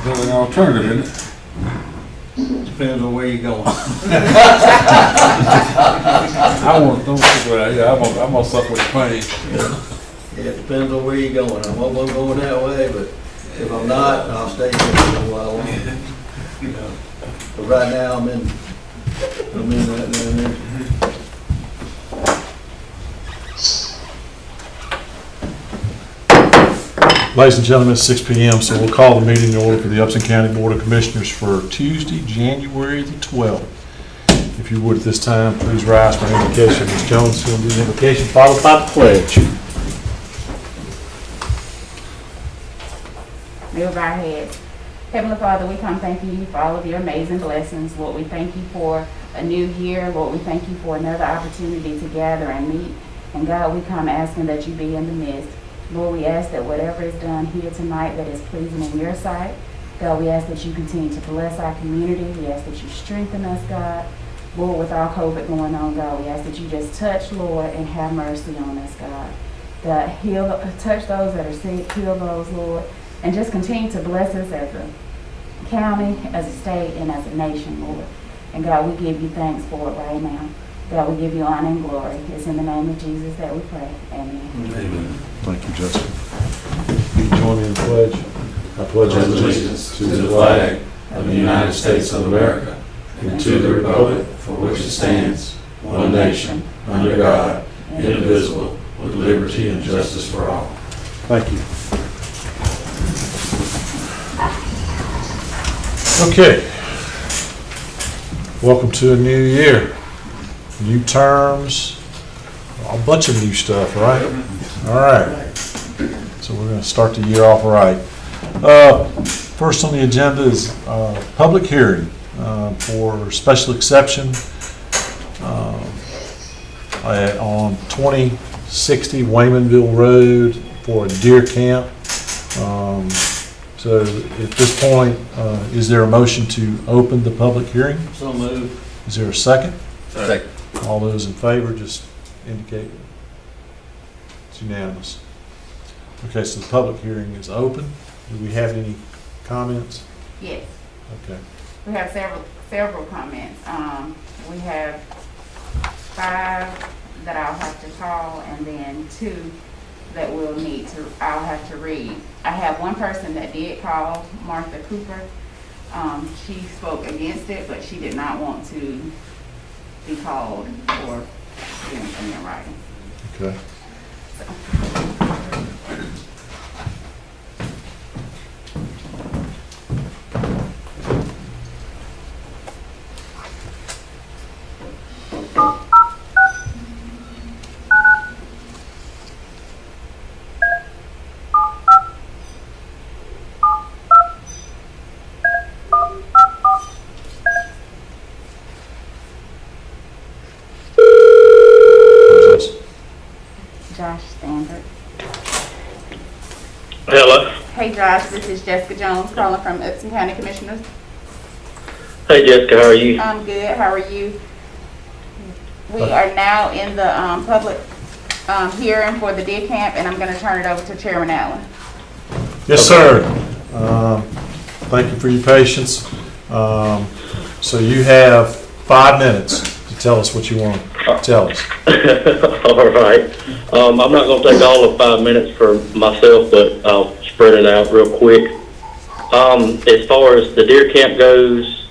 an alternative, isn't it? Depends on where you're going. I want to think right here. I'm gonna suffer with the pain. Yeah, it depends on where you're going. I'm almost going that way, but if I'm not, I'll stay here for a little while longer. But right now, I'm in right down there. Ladies and gentlemen, it's 6 p.m., so we'll call the meeting to order for the Upson County Board of Commissioners for Tuesday, January the 12th. If you would at this time, please rise for an invocation. Ms. Jones will do the invocation, followed by the pledge. May we bow our heads. Heavenly Father, we come thanking you for all of your amazing blessings. Lord, we thank you for a new year. Lord, we thank you for another opportunity to gather and meet. And God, we come asking that you be in the midst. Lord, we ask that whatever is done here tonight that is pleasing in your sight. God, we ask that you continue to bless our community. We ask that you strengthen us, God. Lord, with all COVID going on, God, we ask that you just touch, Lord, and have mercy on us, God. God, touch those that are sick, heal those, Lord, and just continue to bless us as a county, as a state, and as a nation, Lord. And God, we give you thanks for it right now. God, we give you honor and glory. It's in the name of Jesus that we pray. Amen. Amen. Thank you, Justin. Will you join me in the pledge? I pledge allegiance to the flag of the United States of America and to the republic for which it stands, one nation, under God, indivisible, with liberty and justice for all. Thank you. Okay. Welcome to a new year. New terms, a bunch of new stuff, right? All right. So we're going to start the year off right. First on the agenda is public hearing for special exception on 2060 Waymanville Road for a deer camp. So at this point, is there a motion to open the public hearing? So moved. Is there a second? Second. All those in favor, just indicate it's unanimous. Okay, so the public hearing is open. Do we have any comments? Yes. Okay. We have several comments. We have 5 that I'll have to call, and then 2 that I'll have to read. I have one person that did call, Martha Cooper. She spoke against it, but she did not want to be called or do anything in writing. Okay. Josh Standard. Hello. Hey Josh, this is Jessica Jones calling from Upson County Commissioners. Hey Jessica, how are you? I'm good. How are you? We are now in the public hearing for the deer camp, and I'm going to turn it over to Chairman Allen. Yes, sir. Thank you for your patience. So you have 5 minutes to tell us what you want to tell us. All right. I'm not going to take all of 5 minutes for myself, but I'll spread it out real quick. As far as the deer camp goes,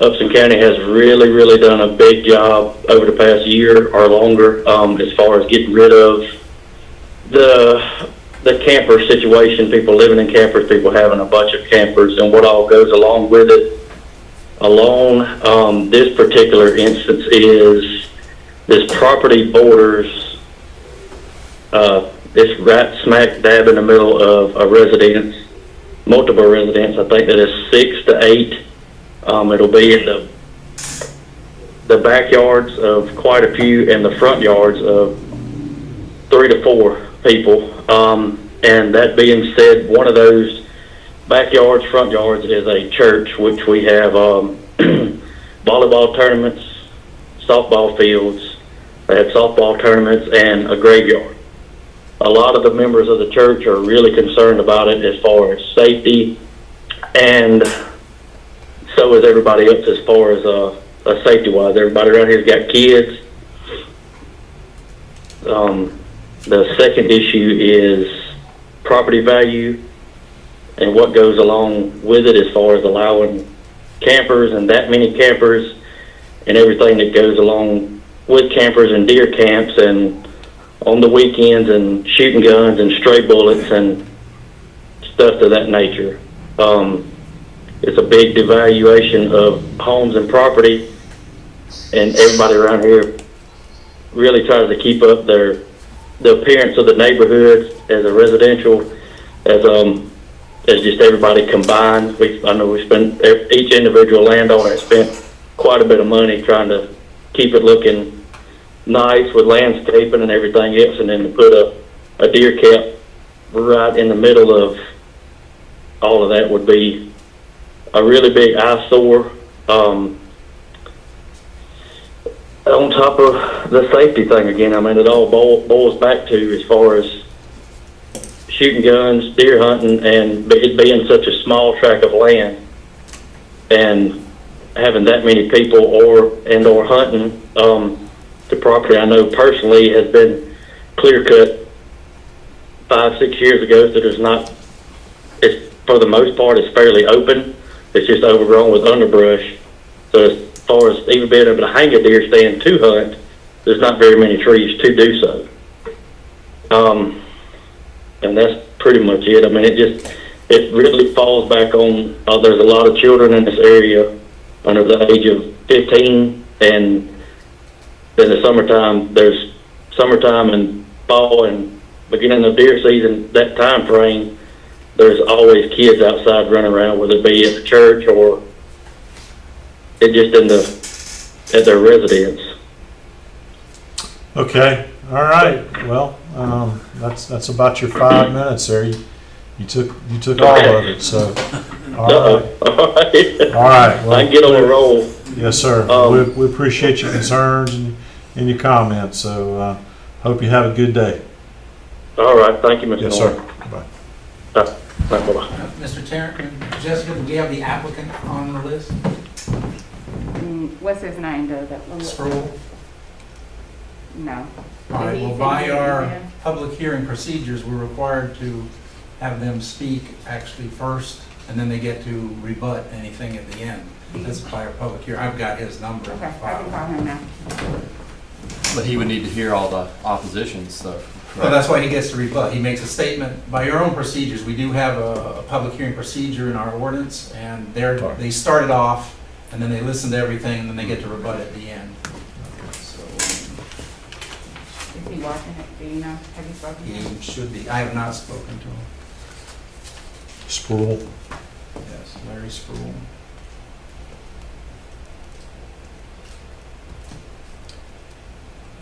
Upson County has really done a big job over the past year or longer as far as getting rid of the camper situation, people living in campers, people having a bunch of campers, and what all goes along with it. This particular instance is this property borders, it's right smack dab in the middle of a residence, multiple residents. I think that is 6 to 8. It'll be in the backyards of quite a few and the front yards of 3 to 4 people. And that being said, one of those backyards, front yards is a church, which we have volleyball tournaments, softball fields. They have softball tournaments and a graveyard. A lot of the members of the church are really concerned about it as far as safety and so is everybody else as far as safety-wise. Everybody around here's got kids. The second issue is property value and what goes along with it as far as allowing campers and that many campers and everything that goes along with campers and deer camps and on the weekends and shooting guns and stray bullets and stuff of that nature. It's a big devaluation of homes and property, and everybody around here really tries to keep up the appearance of the neighborhoods as a residential, as just everybody combined. I know we spent, each individual landowner spent quite a bit of money trying to keep it looking nice with landscaping and everything else, and then to put a deer camp right in the middle of all of that would be a really big eyesore. On top of the safety thing again, I mean, it all boils back to as far as shooting guns, deer hunting, and it being such a small tract of land and having that many people or hunting. The property I know personally has been clear cut 5-6 years ago, so there's not, it's for the most part it's fairly open. It's just overgrown with underbrush. So as far as even being able to hang a deer stand to hunt, there's not very many trees to do so. And that's pretty much it. I mean, it really falls back on, there's a lot of children in this area under the age of 15, and in the summertime, there's summertime and fall and beginning of deer season, that time frame, there's always kids outside running around, whether it be at the church or it just at their residence. Okay, all right, well, that's about your 5 minutes there. You took all of it, so, all right. All right. All right. Well, I can get on a roll. Yes, sir. We appreciate your concerns and your comments, so hope you have a good day. All right. Thank you, Mr. Yes, Norman. sir. Bye. Bye-bye. Mr. Terry, Jessica, do we have the applicant on the list? What's his name, Doug? Sproul? No. All right, Did he well, say by he was our there? public hearing procedures, we're required to have them speak actually first, and then they get to rebut anything at the end. That's by our public hearing. I've got his number in Okay, the I can call file. him now. But he would need to hear all the opposition stuff. Well, that's why he gets to rebut. He makes a statement. By your own procedures, we do have a public hearing procedure in our ordinance, and they start it off, and then they listen to everything, and then they get to rebut at the end. So Is he watching it? Do you know? Have you spoken to him? he should be. I have not spoken to him. Sproul. Yes, Larry Sproul.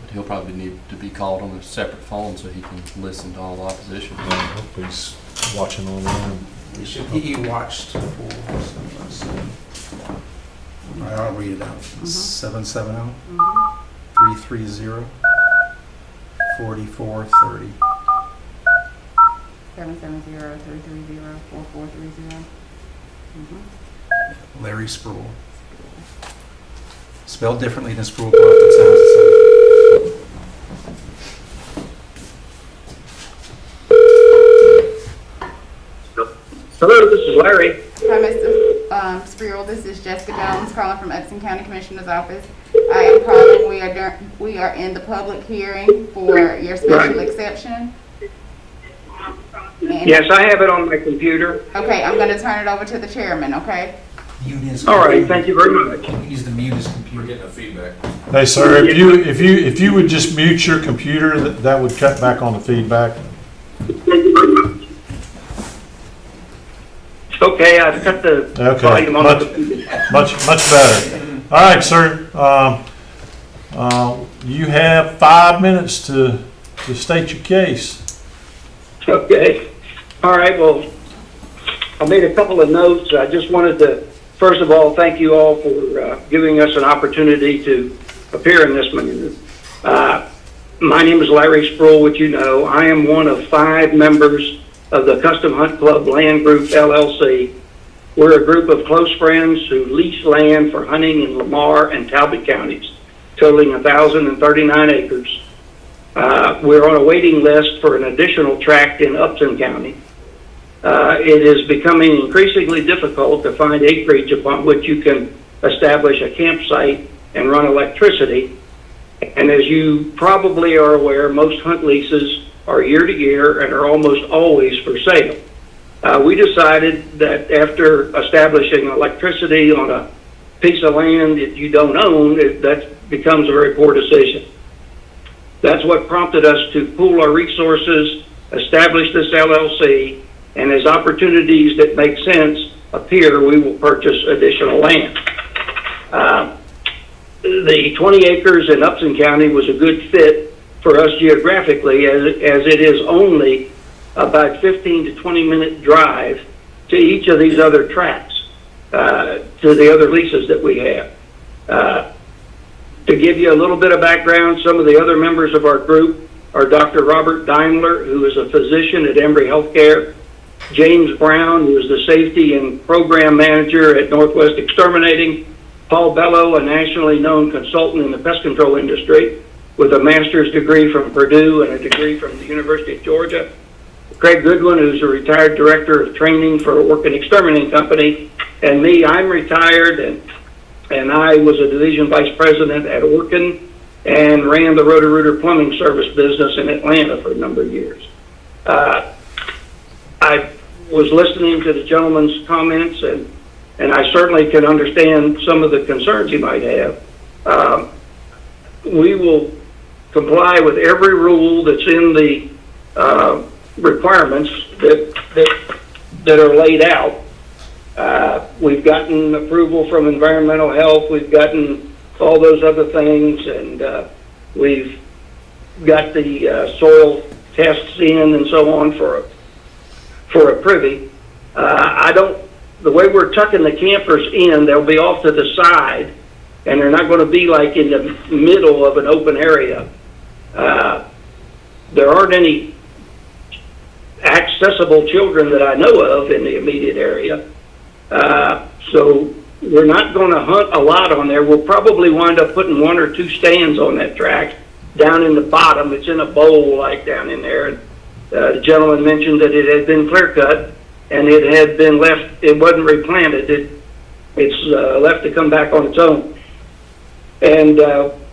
But he'll probably need to be called on a separate phone so he can listen to all the opposition. I hope he's watching online. He watched for, let's see. All right, I'll read it out. 770-330-4430. 770-330-4430. Larry Sproul. Spelled differently than Sproul, but it sounds the Hello, this is Larry. Hi, Mr. Sproul. This is Jessica Jones calling from Upson County Commissioner's Office. I am calling. We are in the public hearing for your special exception. And- Yes, I have it on my computer. Okay, I'm going to turn it over to the chairman. Okay. Mute his All right, computer. thank you very much. He needs to mute his computer. Getting a feedback. Hey, sir, if you would just mute your computer, that would cut back on the feedback. Thank you very much. Okay, I've cut the Okay, volume on the computer. much better. All right, sir. You have 5 minutes to state your case. Okay. All right, well, I made a couple of notes. I just wanted to, first of all, thank you all for giving us an opportunity to appear in this meeting. My name is Larry Sproul, which you know. I am one of 5 members of the Custom Hunt Club Land Group LLC. We're a group of close friends who lease land for hunting in Lamar and Talbot counties, totaling 1,039 acres. We're on a waiting list for an additional tract in Upton County. It is becoming increasingly difficult to find acreage upon which you can establish a campsite and run electricity. And as you probably are aware, most hunt leases are year to year and are almost always for sale. We decided that after establishing electricity on a piece of land that you don't own, that becomes a very poor decision. That's what prompted us to pool our resources, establish this LLC, and as opportunities that make sense appear, we will purchase additional land. The 20 acres in Upton County was a good fit for us geographically, as it is only about 15 to 20 minute drive to each of these other tracts, to the other leases that we have. To give you a little bit of background, some of the other members of our group are Dr. Robert Daimler, who is a physician at Embry Healthcare, James Brown, who is the safety and program manager at Northwest Exterminating, Paul Bello, a nationally known consultant in the pest control industry with a master's degree from Purdue and a degree from the University of Georgia, Craig Goodwin, who's a retired director of training for a working exterminating company, and me, I'm retired, and I was a division vice president at Orkin and ran the Roto-Rooter plumbing service business in Atlanta for a number of years. I was listening to the gentleman's comments, and I certainly can understand some of the concerns he might have. We will comply with every rule that's in the requirements that are laid out. We've gotten approval from environmental health, we've gotten all those other things, and we've got the soil tests in and so on for a privy. The way we're tucking the campers in, they'll be off to the side, and they're not going to be like in the middle of an open area. There aren't any accessible children that I know of in the immediate area. So we're not going to hunt a lot on there. We'll probably wind up putting 1 or 2 stands on that track down in the bottom. It's in a bowl like down in there. And, the gentleman mentioned that it had been clear cut and it had been left, it wasn't replanted. It's left to come back on its own. And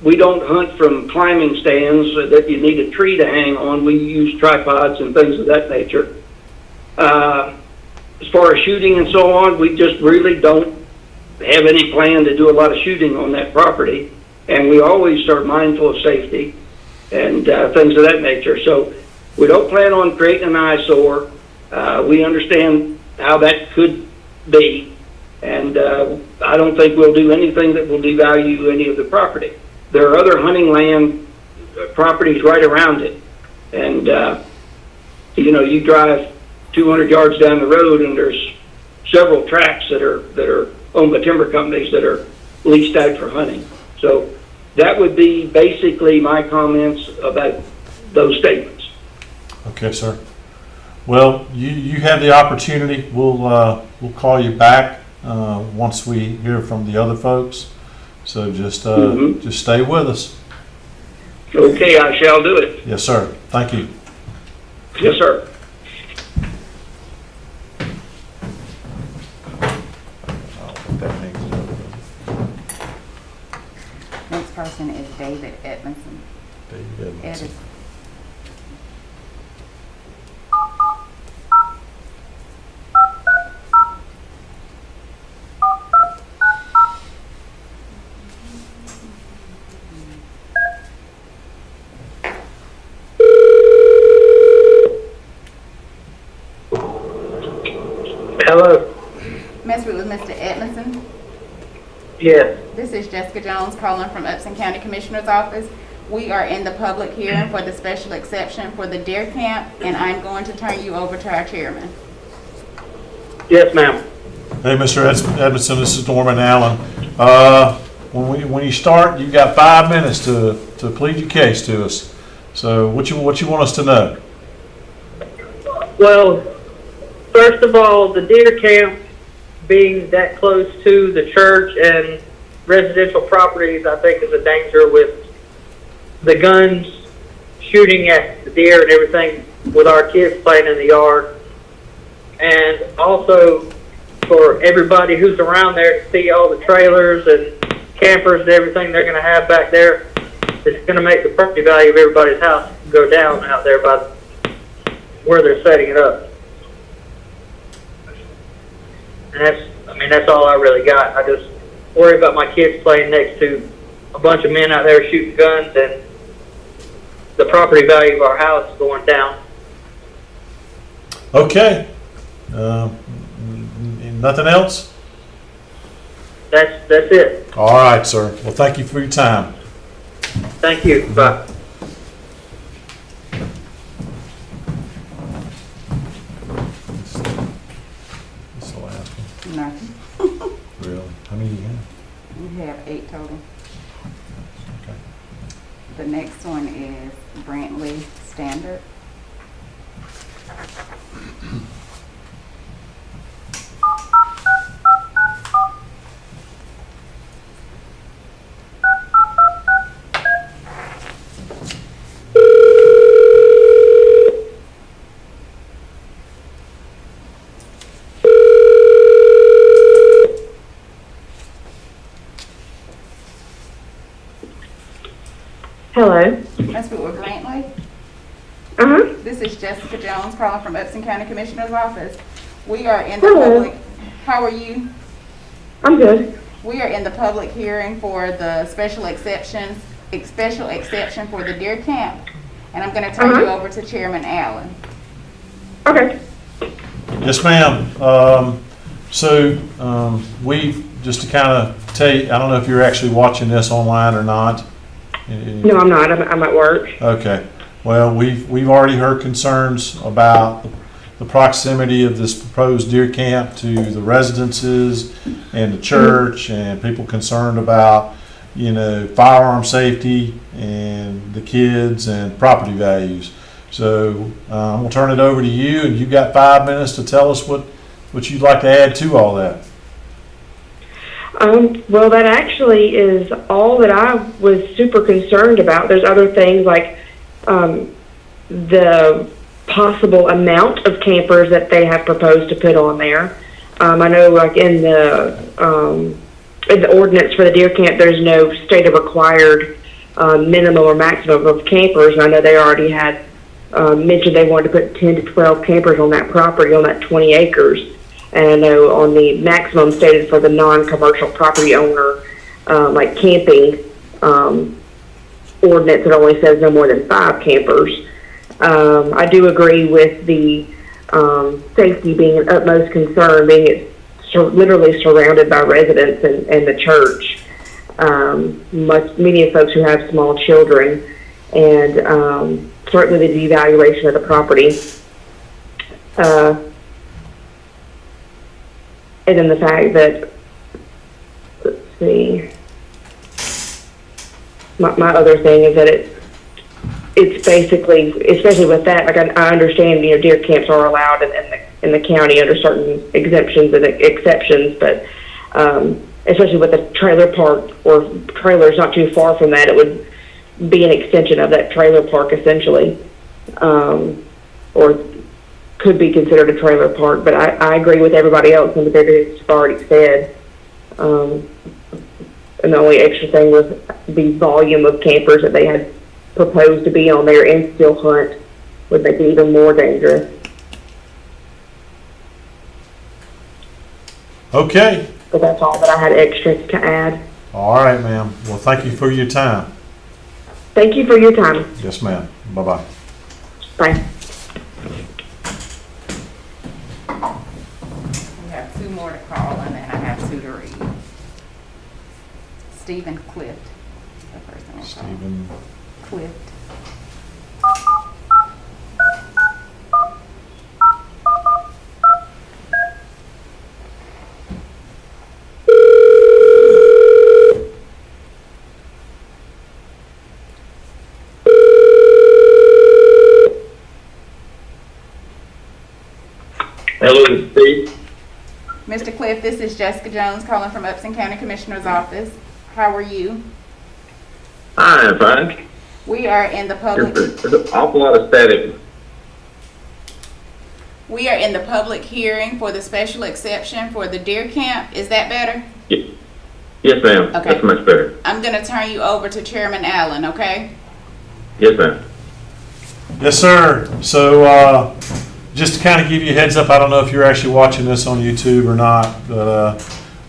we don't hunt from climbing stands that you need a tree to hang on. We use tripods and things of that nature. As far as shooting and so on, we just really don't have any plan to do a lot of shooting on that property. And we always are mindful of safety and things of that nature. So we don't plan on creating an eyesore. We understand how that could be. And I don't think we'll do anything that will devalue any of the property. There are other hunting land properties right around it. And, you drive 200 yards down the road and there's several tracts that are owned by timber companies that are leased out for hunting. So that would be basically my comments about those statements. Okay, sir. Well, you have the opportunity. We'll call you back once we hear from the other folks. So just stay with us. Okay, I shall do it. Yes, sir. Thank you. Yes, sir. Next person is David Edmondson. David Edmondson. Hello. Messed with Mr. Edmondson. Yes. This is Jessica Jones calling from Upson County Commissioner's Office. We are in the public hearing for the special exception for the deer camp, and I'm going to turn you over to our chairman. Yes, ma'am. Hey, Mr. Edmondson, this is Norman Allen. When you start, you've got 5 minutes to plead your case to us. So what you want us to know? Well, first of all, the deer camp being that close to the church and residential properties, I think is a danger with the guns shooting at the deer and everything with our kids playing in the yard. And also for everybody who's around there to see all the trailers and campers and everything they're going to have back there, it's going to make the property value of everybody's house go down out there by where they're setting it up. And that's all I really got. I just worry about my kids playing next to a bunch of men out there shooting guns and the property value of our house going down. Okay. Nothing else? That's it. All right, sir. Well, thank you for your time. Thank you. Bye. That's the last one. Nothing. Really? How many do you have? We have 8 total. Okay. The next one is Brantley Standard. Hello. Let's speak with Brantley. Uh-huh. This is Jessica Jones calling from Upson County Commissioner's Office. We are in the Hello. public. How are you? I'm good. We are in the public hearing for the special exception for the deer camp. And I'm going to turn you over to Chairman Allen. Okay. Yes, ma'am. We, just to kind of tell you, I don't know if you're actually watching this online or not. No, I'm not. I'm at work. Okay. Well, we've already heard concerns about the proximity of this proposed deer camp to the residences and the church, and people concerned about, firearm safety and the kids and property values. So I'm gonna turn it over to you, and you've got 5 minutes to tell us what you'd like to add to all that. Well, that actually is all that I was super concerned about. There's other things like the possible amount of campers that they have proposed to put on there. I know, like in the ordinance for the deer camp, there's no state of required minimum or maximum of campers. And I know they already had mentioned they wanted to put 10 to 12 campers on that property, on that 20 acres. And I know on the maximum stated for the non-commercial property owner, like camping ordinance, it only says no more than 5 campers. I do agree with the safety being an utmost concern, being it's literally surrounded by residents and the church. Many of folks who have small children, and certainly the devaluation of the property. And then the fact that, let's see, my other thing is that it's basically, especially with that, like I understand, deer camps are allowed in the county under certain exemptions and exceptions, but especially with the trailer park or trailers not too far from that, it would be an extension of that trailer park essentially, or could be considered a trailer park. But I agree with everybody else and what they've already said. And the only extra thing was the volume of campers that they had proposed to be on there and still hunt would make it even more dangerous. Okay. But that's all that I had extra to add. All right, ma'am. Well, thank you for your time. Thank you for your time. Yes, ma'am. Bye-bye. Bye. We have 2 more to call, and then I have 2 to read. Stephen Clift, the person we'll call. Stephen. Clift. Hello, Steve. Mr. Cliff, this is Jessica Jones calling from Upson County Commissioner's Office. How are you? Hi, I'm fine. We are in the public. There's an awful lot of static. We are in the public hearing for the special exception for the deer camp. Is that better? Yes, ma'am. Okay. That's much better. I'm gonna turn you over to Chairman Allen, okay? Yes, ma'am. Yes, sir. So, just to kind of give you a heads up, I don't know if you're actually watching this on YouTube or not, but,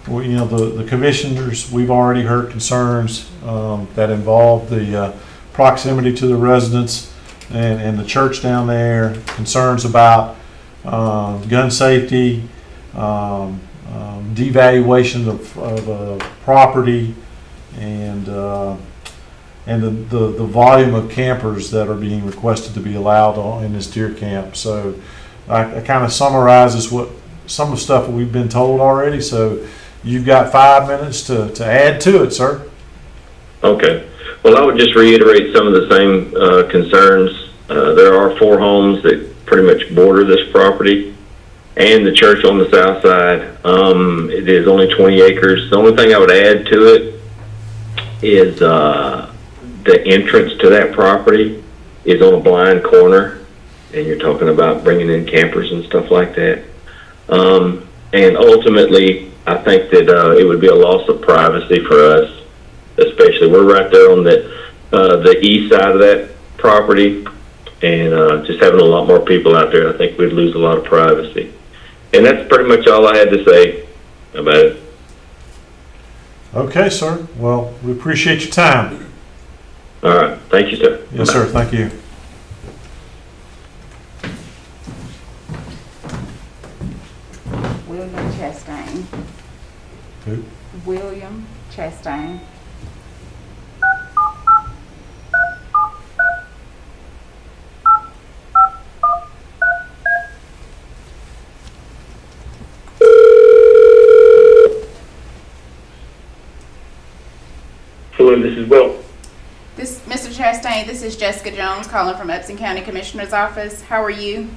the commissioners, we've already heard concerns that involve the proximity to the residents and the church down there, concerns about gun safety, devaluation of property, and the volume of campers that are being requested to be allowed in this deer camp. So I kind of summarizes what some of the stuff we've been told already. So you've got 5 minutes to add to it, sir. Okay. Well, I would just reiterate some of the same concerns. There are 4 homes that pretty much border this property and the church on the south side. It is only 20 acres. The only thing I would add to it is the entrance to that property is on a blind corner, and you're talking about bringing in campers and stuff like that. And ultimately, I think that it would be a loss of privacy for us, especially we're right there on the east side of that property, and just having a lot more people out there, I think we'd lose a lot of privacy. And that's pretty much all I had to say about it. Okay, sir. Well, we appreciate your time. All right. Thank you, sir. Yes, sir. Thank you. William Chastain. Who? William Chastain. Hello, this is Will. Mr. Chastain, this is Jessica Jones calling from Upson County Commissioner's Office. How are you?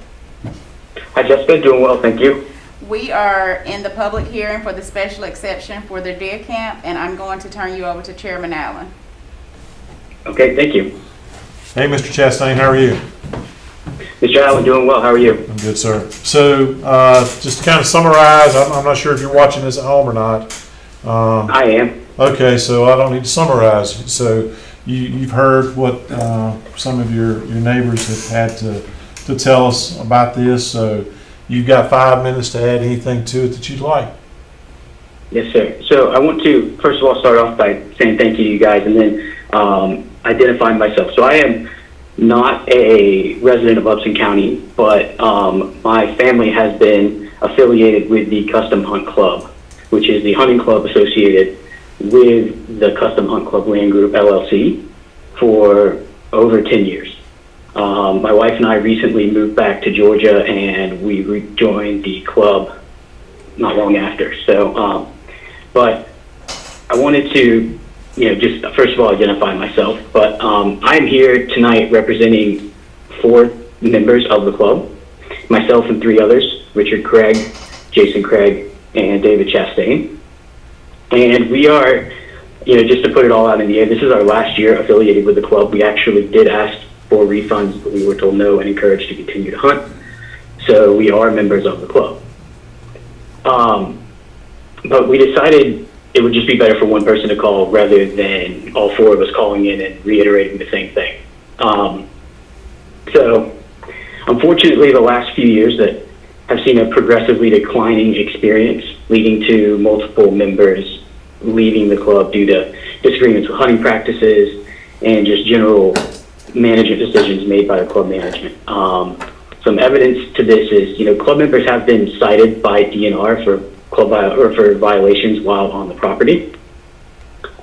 Hi, Jessica. Doing well, thank you. We are in the public hearing for the special exception for the deer camp, and I'm going to turn you over to Chairman Allen. Okay, thank you. Hey, Mr. Chastain, how are you? Mr. Allen, doing well. How are you? I'm good, sir. So, just to kind of summarize, I'm not sure if you're watching this at home or not. I am. Okay, so I don't need to summarize. So, you've heard what some of your neighbors have had to tell us about this. So, you've got 5 minutes to add anything to it that you'd like. Yes, sir. So I want to, first of all, start off by saying thank you to you guys and then identifying myself. So I am not a resident of Upson County, but my family has been affiliated with the Custom Hunt Club, which is the hunting club associated with the Custom Hunt Club Land Group, LLC, for over 10 years. My wife and I recently moved back to Georgia, and we rejoined the club not long after. So, but I wanted to, just first of all identify myself. But I'm here tonight representing 4 members of the club, myself and 3 others: Richard Craig, Jason Craig, and David Chastain. And we are, just to put it all out in the air, this is our last year affiliated with the club. We actually did ask for refunds, but we were told no and encouraged to continue to hunt. So we are members of the club. But we decided it would just be better for one person to call rather than all 4 of us calling in and reiterating the same thing. So unfortunately, the last few years that have seen a progressively declining experience, leading to multiple members leaving the club due to disagreements with hunting practices and just general management decisions made by the club management. Some evidence to this is, club members have been cited by DNR for for violations while on the property.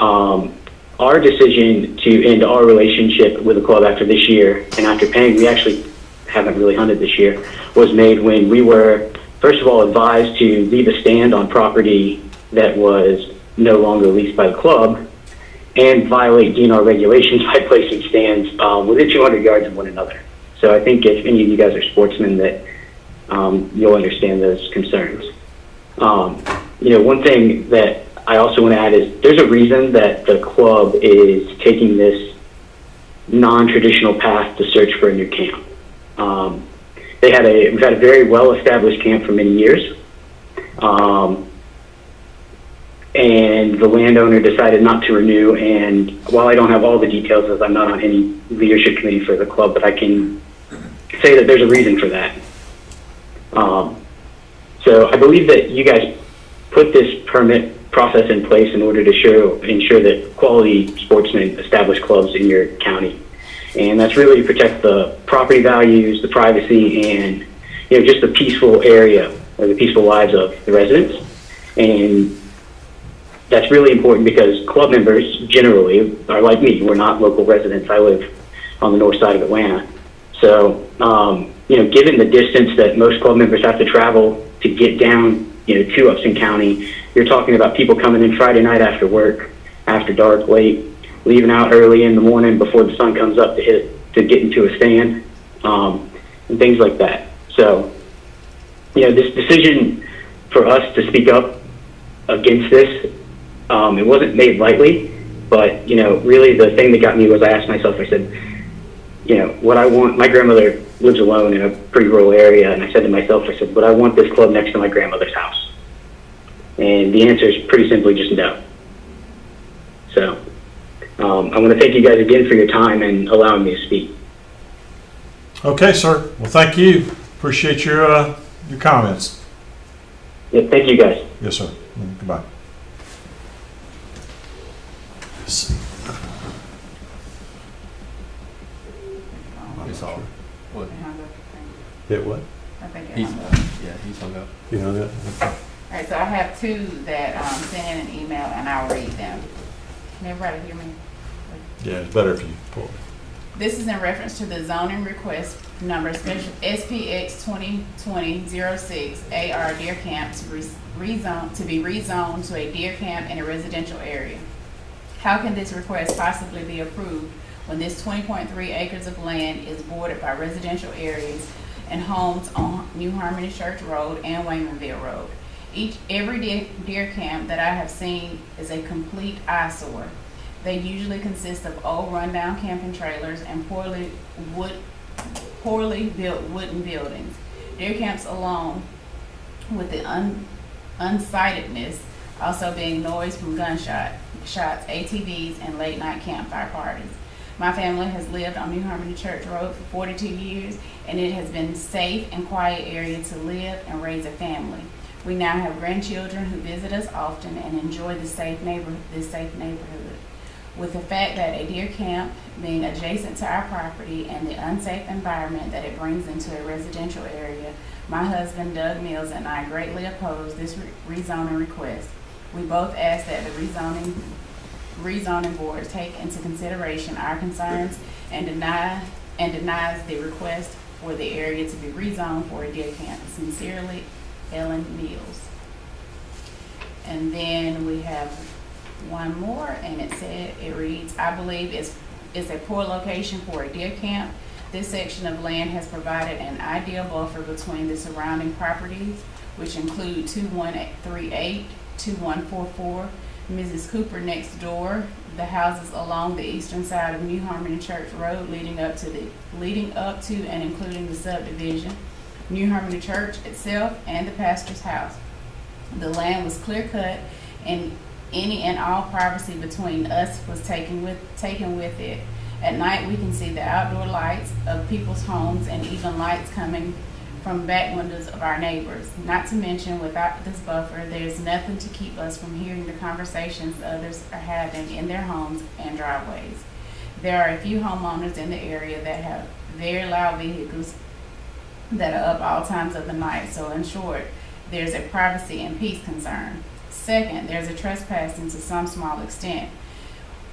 Our decision to end our relationship with the club after this year, and after paying, we actually haven't really hunted this year, was made when we were, first of all, advised to leave a stand on property that was no longer leased by the club, and violate DNR regulations by placing stands within 200 yards of one another. So I think if any of you guys are sportsmen, that you'll understand those concerns. One thing that I also want to add is there's a reason that the club is taking this non-traditional path to search for a new camp. We've had a very well-established camp for many years, and the landowner decided not to renew. And while I don't have all the details, as I'm not on any leadership committee for the club, but I can say that there's a reason for that. So I believe that you guys put this permit process in place in order to ensure that quality sportsmen establish clubs in your county. And that's really to protect the property values, the privacy, and just the peaceful area or the peaceful lives of the residents. And that's really important because club members generally are like me. We're not local residents. I live on the north side of Atlanta. So, given the distance that most club members have to travel to get down, to Upson County, you're talking about people coming in Friday night after work, after dark, late, leaving out early in the morning before the sun comes up to get into a stand, and things like that. So, this decision for us to speak up against this, it wasn't made lightly, but, really the thing that got me was I asked myself, I said, what I want, my grandmother lives alone in a pretty rural area, and I said to myself, I said, would I want this club next to my grandmother's house? And the answer is pretty simply just no. So, I want to thank you guys again for your time and allowing me to speak. Okay, sir. Well, thank you. Appreciate your comments. Yeah, thank you guys. Yes, sir. Goodbye. It's all. What? Hit what? I think He's, it's he's hung up. You know that? all right, so I have two that sent in an email, and I'll read them. Can everybody hear me? Yeah, it's better if you pull it. This is in reference to the zoning request number SPX 2020-06 AR Deer Camp to be rezoned to a deer camp in a residential area. How can this request possibly be approved when this 20.3 acres of land is bordered by residential areas and homes on New Harmony Church Road and Waymanville Road? Every deer camp that I have seen is a complete eyesore. They usually consist of old rundown camping trailers and poorly built wooden buildings. Deer camps along with the unsightedness also being noise from shots, ATVs, and late night campfire parties. My family has lived on New Harmony Church Road for 42 years, and it has been a safe and quiet area to live and raise a family. We now have grandchildren who visit us often and enjoy this safe neighborhood. With the fact that a deer camp being adjacent to our property and the unsafe environment that it brings into a residential area, my husband Doug Mills and I greatly oppose this rezoning request. We both ask that the rezoning board take into consideration our concerns and denies the request for the area to be rezoned for a deer camp. Sincerely, Ellen Mills. And then we have one more, and it reads, I believe it's a poor location for a deer camp. This section of land has provided an ideal buffer between the surrounding properties, which include 2138, 2144, Mrs. Cooper next door, the houses along the eastern side of New Harmony Church Road leading up to and including the subdivision, New Harmony Church itself, and the pastor's house. The land was clear cut, and any and all privacy between us was taken with it. At night, we can see the outdoor lights of people's homes and even lights coming from back windows of our neighbors. Not to mention, without this buffer, there's nothing to keep us from hearing the conversations others are having in their homes and driveways. There are a few homeowners in the area that have very loud vehicles that are up all times of the night. So in short, there's a privacy and peace concern. Second, there's a trespassing to some small extent.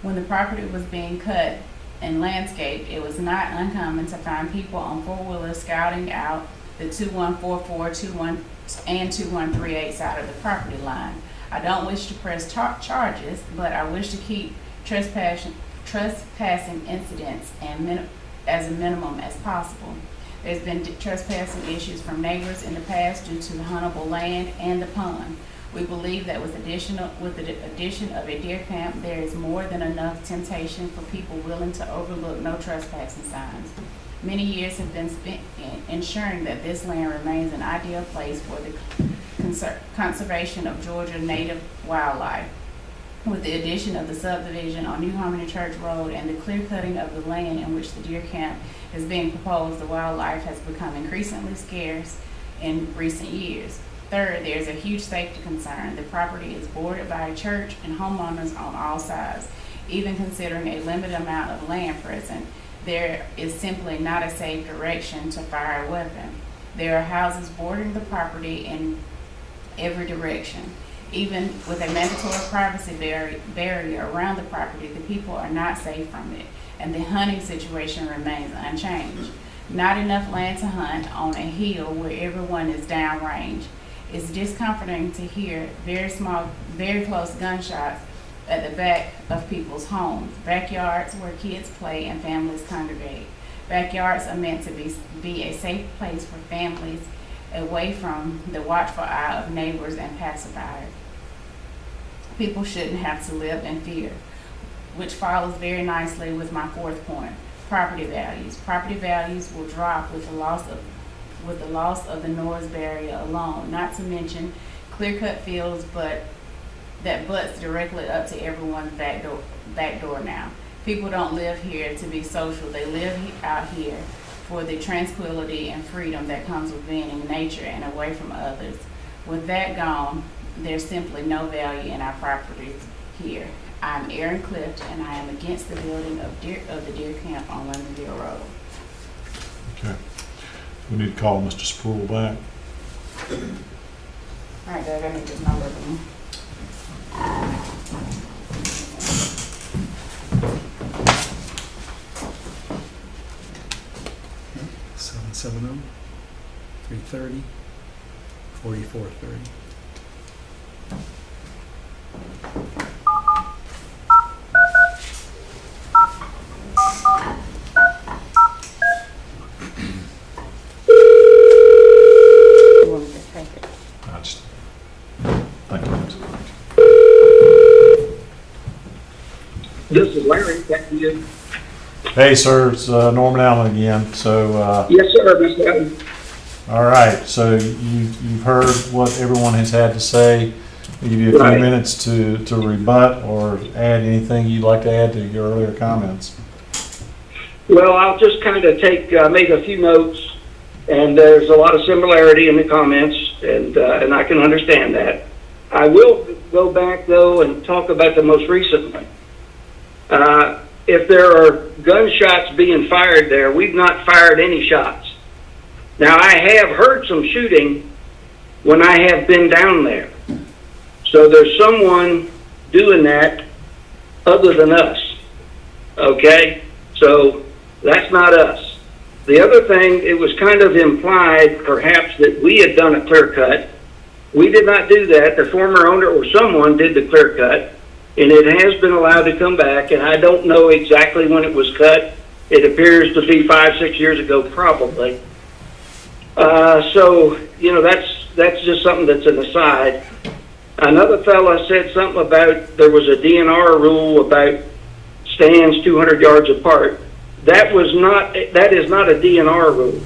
When the property was being cut and landscaped, it was not uncommon to find people on four-wheelers scouting out the 2144, 2138 side of the property line. I don't wish to press charges, but I wish to keep trespassing incidents as a minimum as possible. There's been trespassing issues from neighbors in the past due to the huntable land and the pond. We believe that with the addition of a deer camp, there is more than enough temptation for people willing to overlook no trespassing signs. Many years have been spent in ensuring that this land remains an ideal place for the conservation of Georgia native wildlife. With the addition of the subdivision on New Harmony Church Road and the clear cutting of the land in which the deer camp is being proposed, the wildlife has become increasingly scarce in recent years. Third, there's a huge safety concern. The property is bordered by a church and homeowners on all sides. Even considering a limited amount of land present, there is simply not a safe direction to fire a weapon. There are houses bordering the property in every direction. Even with a mandatory privacy barrier around the property, the people are not safe from it, and the hunting situation remains unchanged. Not enough land to hunt on a hill where everyone is downrange. It's discomforting to hear very close gunshots at the back of people's homes, backyards where kids play and families congregate. Backyards are meant to be a safe place for families, away from the watchful eye of neighbors and passerby. People shouldn't have to live in fear, which follows very nicely with my fourth point, property values. Property values will drop with the loss of the noise barrier alone, not to mention clear-cut fields that butts directly up to everyone's back door now. People don't live here to be social. They live out here for the tranquility and freedom that comes with being in nature and away from others. With that gone, there's simply no value in our properties here. I'm Erin Clift, and I am against the building of the deer camp on Lindenville Road. Okay. We need to call Mr. Sproul back. All right, Doug, I need this number again. Seven 330 4430. You want me to take it? Thank you. This is Larry, thank you. Hey, sir, it's Norman Allen again. So, Yes, sir, Mr. Evans. all right, so you've heard what everyone has had to say. I'll give you a few Right. minutes to rebut or add anything you'd like to add to your earlier comments. Well, I'll just kind of make a few notes, and there's a lot of similarity in the comments, and I can understand that. I will go back, though, and talk about the most recent one. If there are gunshots being fired there, we've not fired any shots. Now, I have heard some shooting when I have been down there. So there's someone doing that other than us. Okay? So that's not us. The other thing, it was kind of implied perhaps that we had done a clear cut. We did not do that. The former owner or someone did the clear cut, and it has been allowed to come back, and I don't know exactly when it was cut. It appears to be 5-6 years ago, probably. So, you know, that's just something that's an aside. Another fella said something about there was a DNR rule about stands 200 yards apart. That is not a DNR rule.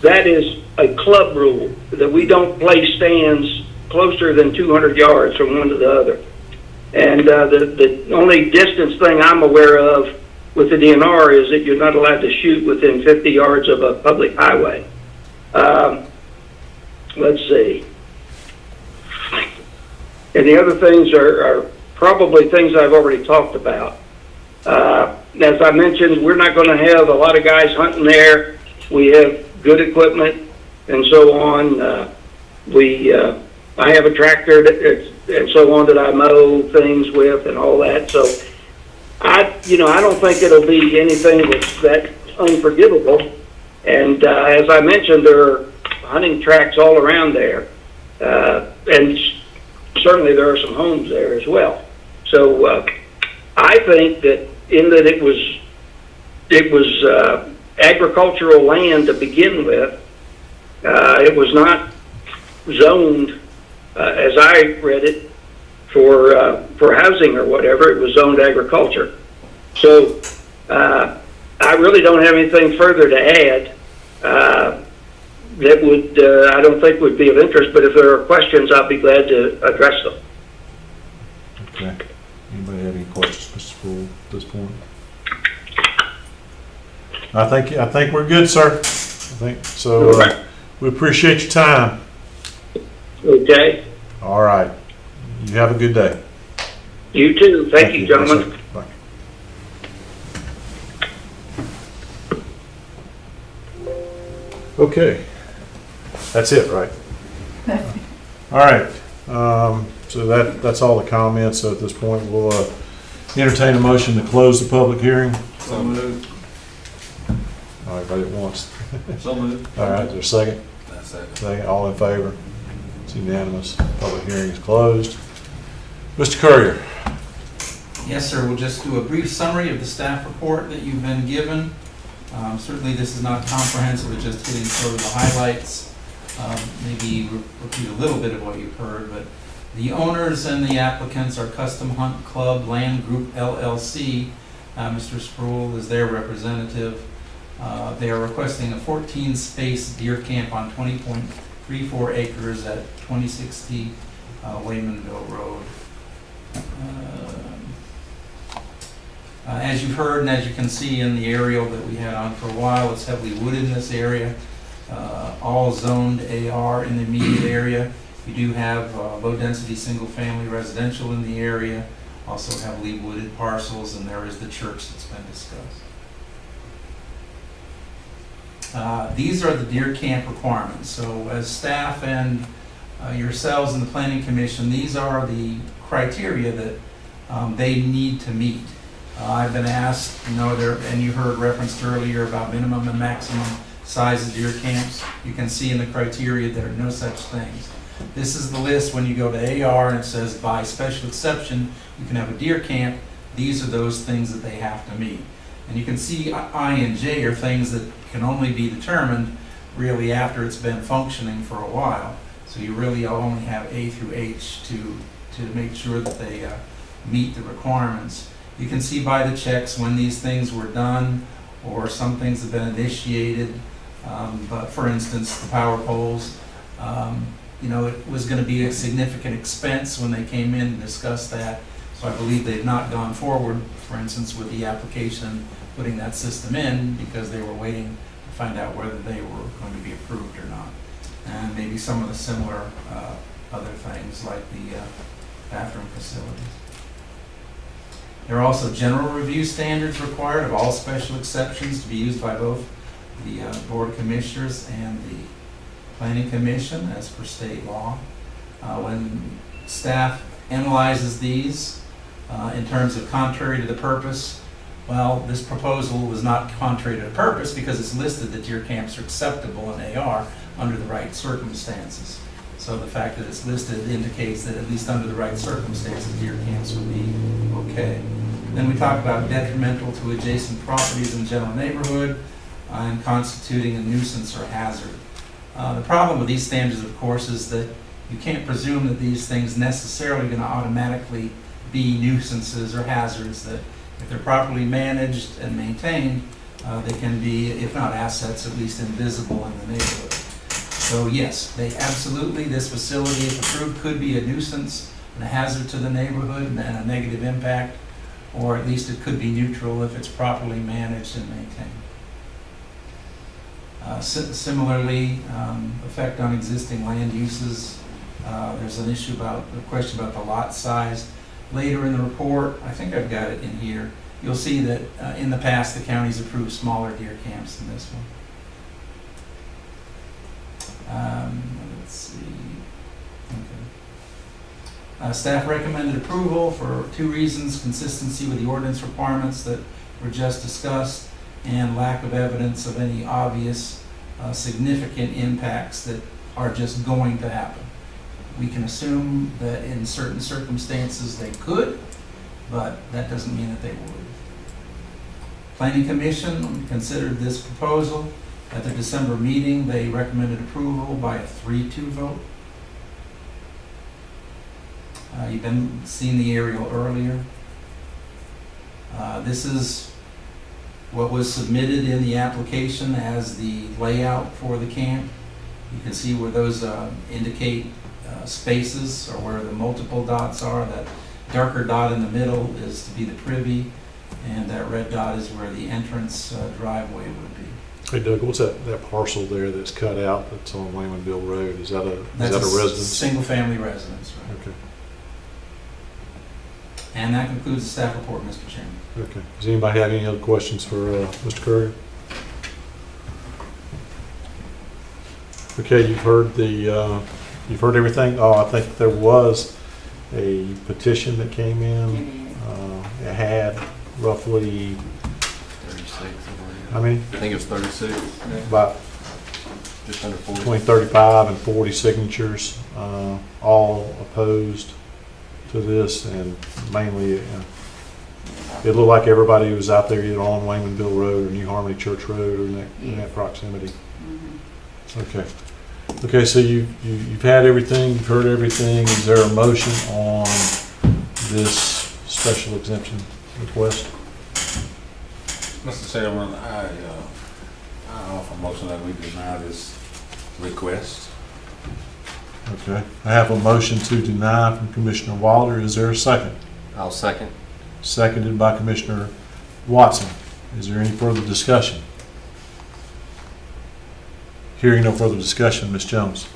That is a club rule that we don't place stands closer than 200 yards from one to the other. And the only distance thing I'm aware of with the DNR is that you're not allowed to shoot within 50 yards of a public highway. Let's see. And the other things are probably things I've already talked about. As I mentioned, we're not going to have a lot of guys hunting there. We have good equipment and so on. I have a tractor and so on that I mow things with and all that. So I don't think it'll be anything that's that unforgivable. And as I mentioned, there are hunting tracks all around there, and certainly there are some homes there as well. So I think that in that it was agricultural land to begin with. It was not zoned, as I read it, for housing or whatever. It was zoned agriculture. So I really don't have anything further to add that would, I don't think would be of interest, but if there are questions, I'll be glad to address them. Okay. Anybody have any questions, Mr. Sproul, at this point? I think we're good, sir. I think so. We appreciate your time. Okay. All right. You have a good day. You too. Thank you, gentlemen. Yes, sir. Bye. Okay. That's it, right? All right. So that's all the comments. So at this point, we'll entertain a motion to close the public hearing. So moved. All right, everybody at once. So moved. All right, is there a second? That's it. Second, all in favor? It's unanimous. Public hearing is closed. Mr. Courier. Yes, sir. We'll just do a brief summary of the staff report that you've been given. Certainly this is not comprehensive, it's just hitting sort of the highlights. Maybe repeat a little bit of what you've heard, but the owners and the applicants are Custom Hunt Club Land Group LLC. Mr. Sproul is their representative. They are requesting a 14-space deer camp on 20.34 acres at 2060 Waymanville Road. As you've heard and as you can see in the aerial that we had on for a while, it's heavily wooded in this area. All zoned AR in the immediate area. We do have low-density single-family residential in the area, also heavily wooded parcels, and there is the church that's been discussed. These are the deer camp requirements. So as staff and yourselves and the Planning Commission, these are the criteria that they need to meet. I've been asked, and you heard referenced earlier about minimum and maximum size of deer camps. You can see in the criteria there are no such things. This is the list when you go to AR and it says by special exception you can have a deer camp. These are those things that they have to meet. And you can see I and J are things that can only be determined really after it's been functioning for a while. So you really only have A through H to make sure that they meet the requirements. You can see by the checks when these things were done, or some things have been initiated. But for instance, the power poles, it was going to be a significant expense when they came in and discussed that. So I believe they've not gone forward, for instance, with the application, putting that system in because they were waiting to find out whether they were going to be approved or not. And maybe some of the similar other things like the bathroom facilities. There are also general review standards required of all special exceptions to be used by both the Board of Commissioners and the Planning Commission as per state law. When staff analyzes these in terms of contrary to the purpose, well, this proposal was not contrary to the purpose because it's listed that deer camps are acceptable in AR under the right circumstances. So the fact that it's listed indicates that at least under the right circumstances, deer camps would be okay. Then we talk about detrimental to adjacent properties in the general neighborhood and constituting a nuisance or hazard. The problem with these standards, of course, is that you can't presume that these things necessarily are going to automatically be nuisances or hazards, that if they're properly managed and maintained, they can be, if not assets, at least invisible in the neighborhood. So yes, this facility, if approved, could be a nuisance and a hazard to the neighborhood and a negative impact, or at least it could be neutral if it's properly managed and maintained. Similarly, effect on existing land uses. There's a question about the lot size. Later in the report, I think I've got it in here, you'll see that in the past the county's approved smaller deer camps than this one. Let's see. Okay. Staff recommended approval for 2 reasons: consistency with the ordinance requirements that were just discussed, and lack of evidence of any obvious significant impacts that are just going to happen. We can assume that in certain circumstances they could, but that doesn't mean that they would. Planning Commission considered this proposal. At the December meeting, they recommended approval by a 3-2 vote. You've been seeing the aerial earlier. This is what was submitted in the application as the layout for the camp. You can see where those indicate spaces, or where the multiple dots are. That darker dot in the middle is to be the privy, and that red dot is where the entrance driveway would be. Hey Doug, what's that parcel there that's cut out that's on Waymanville Road? Is that a residence? Single-family residence, right? Okay. And that concludes the staff report, Mr. Chairman. Okay. Does anybody have any other questions for Mr. Curry? Okay, you've heard everything. Oh, I think there was a petition that came in. It had roughly, 36. how many? I think it was 36. About Just under 40. between 35 and 40 signatures, all opposed to this, and mainly it looked like everybody was out there either on Waymanville Road or New Harmony Church Road, or in that proximity. Okay. Okay, so you've had everything, you've heard everything. Is there a motion on this special exemption request? Mr. Chairman, I offer a motion that we deny this request. Okay. I have a motion to deny from Commissioner Wilder. Is there a second? I'll second. Seconded by Commissioner Watson. Is there any further discussion? Hearing no further discussion, Ms. Jones.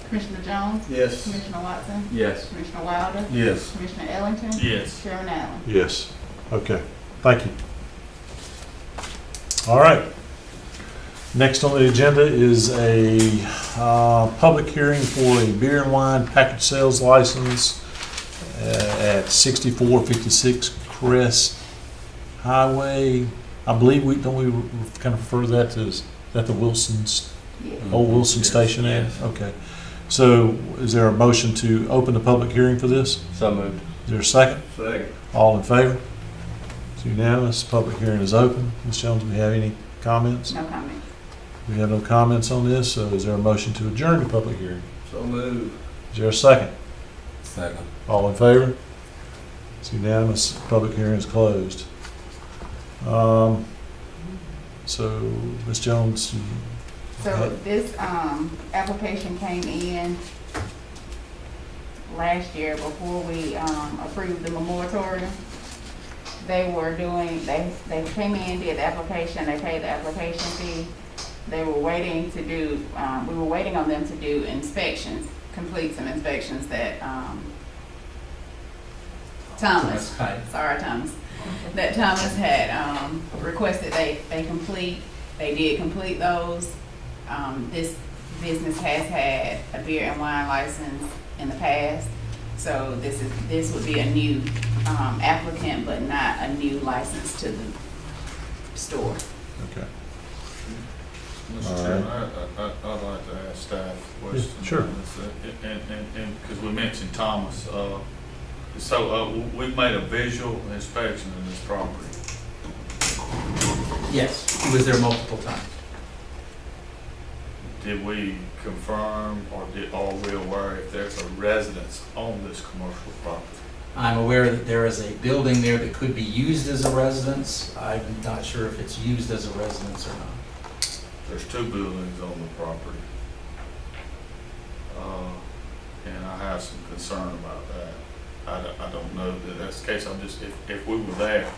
Commissioner Jones? Yes. Commissioner Watson? Yes. Commissioner Wilder? Yes. Commissioner Ellington? Yes. Chairman Allen? Yes. Okay. Thank you. All right. Next on the agenda is a public hearing for a beer and wine package sales license at 6456 Crest Highway. I believe don't we kind of refer to that as that the Wilson's, old Wilson Station ad? Yes. Okay. So is there a motion to open the public hearing for this? So moved. Is there a second? Second. All in favor? It's unanimous. Public hearing is open. Ms. Jones, do we have any comments? No comment. We have no comments on this, so is there a motion to adjourn the public hearing? So moved. Is there a second? Second. All in favor? It's unanimous. Public hearing is closed. So, Ms. Jones, So this application came in last year before we approved the moratorium. They came in, did the application, they paid the application fee. They were waiting to do, we were waiting on them to do inspections, complete some inspections that Thomas that Thomas had requested they complete. They did complete those. This business has had a beer and wine license in the past, so this would be a new applicant, but not a new license to the store. okay. Mr. Chairman, I'd like to ask staff a question. Sure. And because we mentioned Thomas, so we've made a visual inspection of this property. Yes, he was there multiple times. Did we confirm, or are we aware if there's a residence on this commercial property? I'm aware that there is a building there that could be used as a residence. I'm not sure if it's used as a residence or not. There's two buildings on the property. And I have some concern about that. I don't know that that's the case. I'm just, if we were there,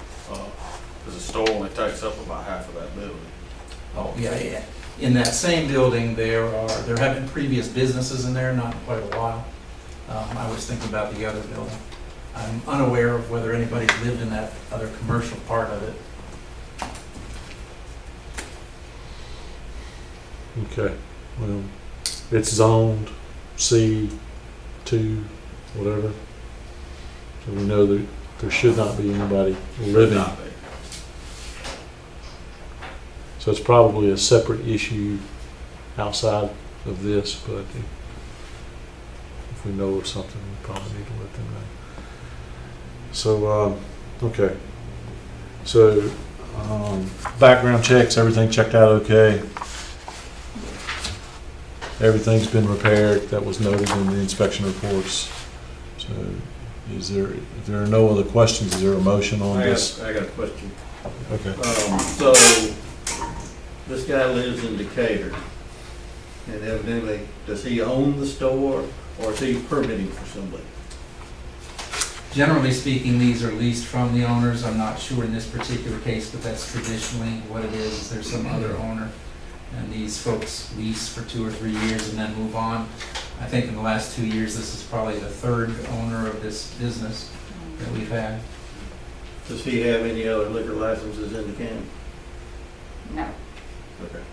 there's a store only takes up about half of that building. Oh, yeah. In that same building, there have been previous businesses in there, not in quite a while. I was thinking about the other building. I'm unaware of whether anybody's lived in that other commercial part of it. Okay. Well, it's zoned C2, whatever. So we know that there should not be anybody living. Not there. So it's probably a separate issue outside of this, but if we know of something, we probably need to let them know. So, okay. So Background checks, everything checked out okay. Everything's been repaired, that was noted in the inspection reports. So is there, if there are no other questions, is there a motion on this? I got a question. Okay. So, this guy lives in Decatur, and evidently, does he own the store, or is he permitting for somebody? Generally speaking, these are leased from the owners. I'm not sure in this particular case, but that's traditionally what it is there's some other owner. And these folks lease for 2 or 3 years and then move on. I think in the last 2 years, this is probably the third owner of this business that we've had. Does he have any other liquor licenses in the county? No. Okay.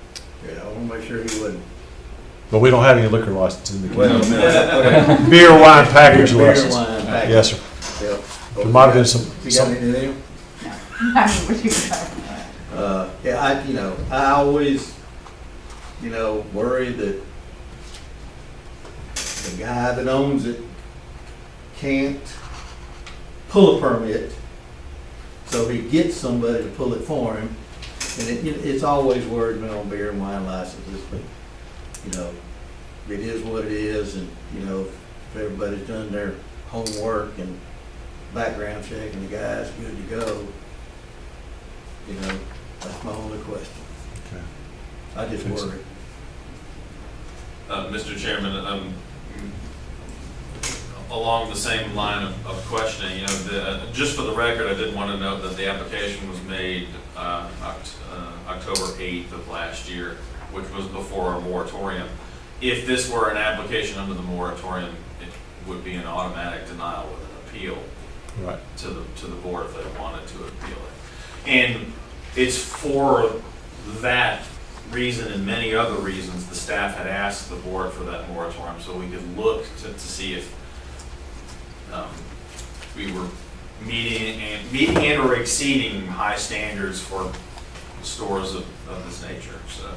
Yeah, I want to make sure he wouldn't. But we don't have any liquor licenses in the Well, county. no, okay. Beer, wine, package Beer, license. wine, package. Yes, sir. Yep. There might have been some, You got any of them? No. I mean, what you talking about? Yeah, I always, worry that the guy that owns it can't pull a permit, so he gets somebody to pull it for him. And it's always worried me on beer and wine licenses, but, it is what it is, and, if everybody's done their homework and background check and the guy's good to go, that's my only question. Okay. I just worry. Mr. Chairman, along the same line of questioning, just for the record, I did want to note that the application was made October 8th of last year, which was before our moratorium. If this were an application under the moratorium, it would be an automatic denial with an appeal right. to the board if they wanted to appeal it. And it's for that reason and many other reasons the staff had asked the board for that moratorium, so we could look to see if we were meeting and or exceeding high standards for stores of this nature. So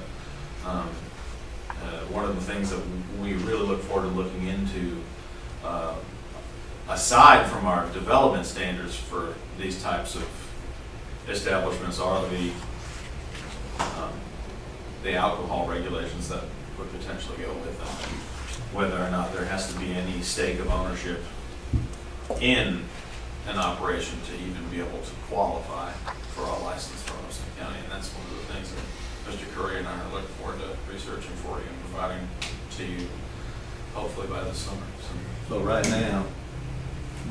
one of the things that we really look forward to looking into, aside from our development standards for these types of establishments, are the alcohol regulations that would potentially go with them. Whether or not there has to be any stake of ownership in an operation to even be able to qualify for a license from Austin County. And that's one of the things that Mr. Curry and I are looking forward to researching for you and providing to you hopefully by this summer. So right now,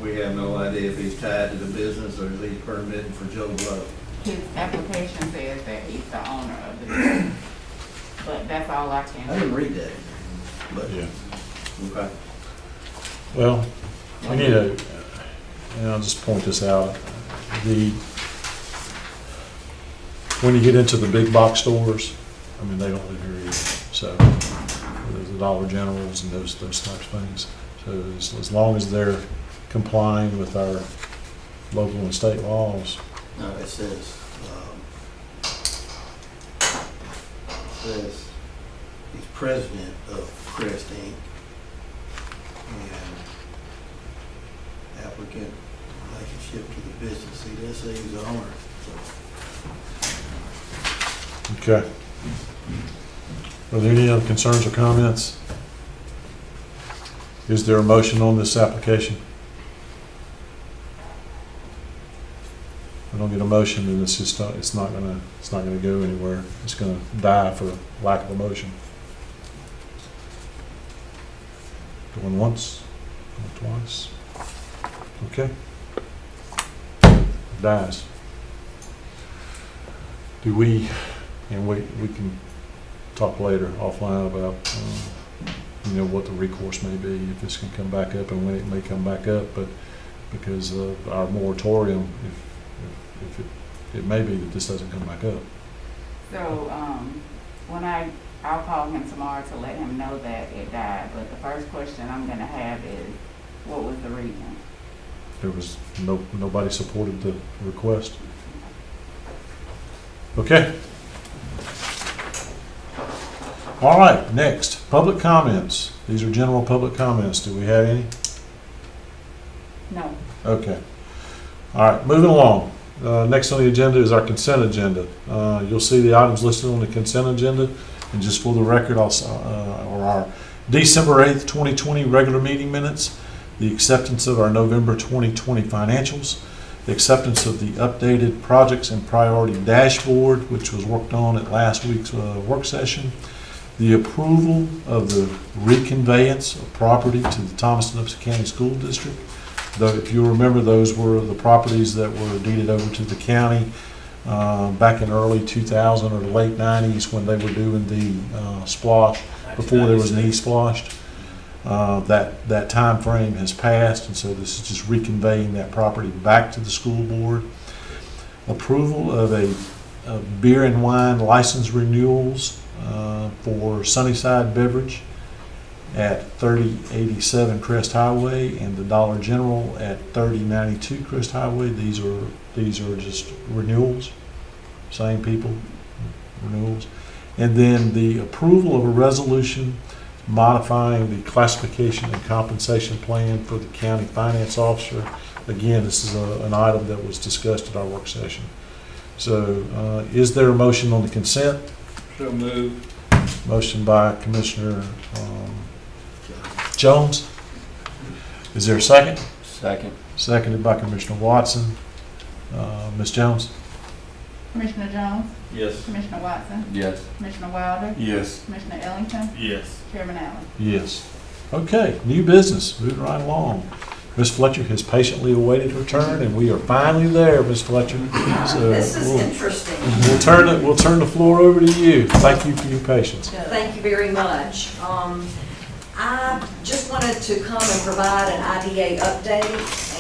we have no idea if he's tied to the business or is he permitted for Joe Blow. His application says that he's the owner of the business, but that's all I I can. didn't read that, but, Yeah. okay. Well, we need to, and I'll just point this out, when you get into the big box stores, I mean, they don't live here either, so there's the Dollar Generals and those types of things. So as long as they're complying with our local and state laws. No, it says he's president of Crest Inc. and applicant relationship to the business. He does say he's the owner. So. Okay. Are there any other concerns or comments? Is there a motion on this application? If I don't get a motion, then it's not gonna go anywhere. It's gonna die for lack of a motion. Going once, going twice. Okay. Dies. Do we, and we can talk later offline about, what the recourse may be, if this can come back up and when it may come back up, but because of our moratorium, if it may be that this doesn't come back up. So, when I'll call him tomorrow to let him know that it died, but the first question I'm gonna have is, what was the reason? There was nobody supported the request. Okay. All right, next, public comments. These are general public comments. Do we have any? No. Okay. All right, moving along. Next on the agenda is our consent agenda. You'll see the items listed on the consent agenda. And just for the record, our December 8th, 2020 regular meeting minutes, the acceptance of our November 2020 financials, the acceptance of the updated projects and priority dashboard, which was worked on at last week's work session, the approval of the reconveyance of property to the Thomaston-Upshur County School District. Though, if you remember, those were the properties that were deeded over to the county back in early 2000 or the late 90s when they were doing the splosh, before there was an e-splosh. That time frame has passed, and so this is just reconveying that property back to the school board. Approval of a beer and wine license renewals for Sunnyside Beverage at 3087 Crest Highway and the Dollar General at 3092 Crest Highway. These are just renewals, same people, renewals. And then the approval of a resolution modifying the classification and compensation plan for the county finance officer. Again, this is an item that was discussed at our work session. So is there a motion on the consent? So moved. Motion by Commissioner Jones. Is there a second? Second. Seconded by Commissioner Watson. Ms. Jones? Commissioner Jones? Yes. Commissioner Watson? Yes. Commissioner Wilder? Yes. Commissioner Ellington? Yes. Chairman Allen? Yes. Okay, new business, moving right along. Ms. Fletcher has patiently awaited her turn, and we are finally there, Ms. Fletcher. So This is interesting. We'll turn the floor over to you. Thank you for your patience. Thank you very much. I just wanted to come and provide an IDA update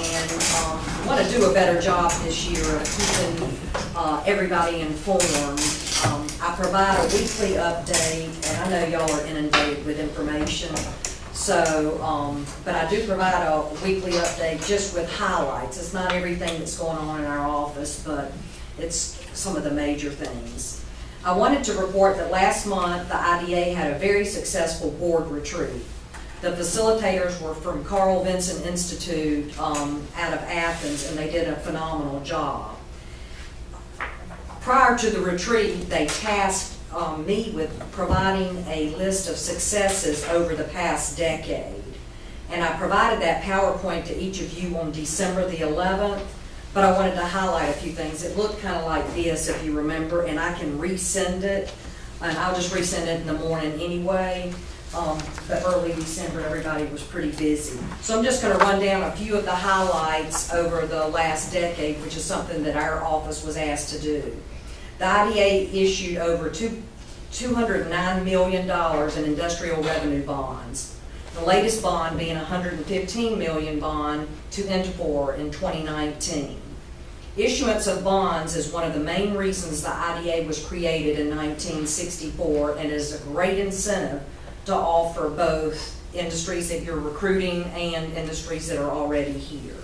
and want to do a better job this year of keeping everybody informed. I provide a weekly update, and I know y'all are inundated with information. So, but I do provide a weekly update just with highlights. It's not everything that's going on in our office, but it's some of the major things. I wanted to report that last month the IDA had a very successful board retreat. The facilitators were from Carl Vinson Institute out of Athens, and they did a phenomenal job. Prior to the retreat, they tasked me with providing a list of successes over the past decade. And I provided that PowerPoint to each of you on December the 11th, but I wanted to highlight a few things. It looked kind of like this, if you remember, and I can resend it, and I'll just resend it in the morning anyway. But early December, everybody was pretty busy. So I'm just going to run down a few of the highlights over the last decade, which is something that our office was asked to do. The IDA issued over $209 million in industrial revenue bonds. The latest bond being a $115 million bond to Interfor in 2019. Issuance of bonds is one of the main reasons the IDA was created in 1964 and is a great incentive to offer both industries that you're recruiting and industries that are already here.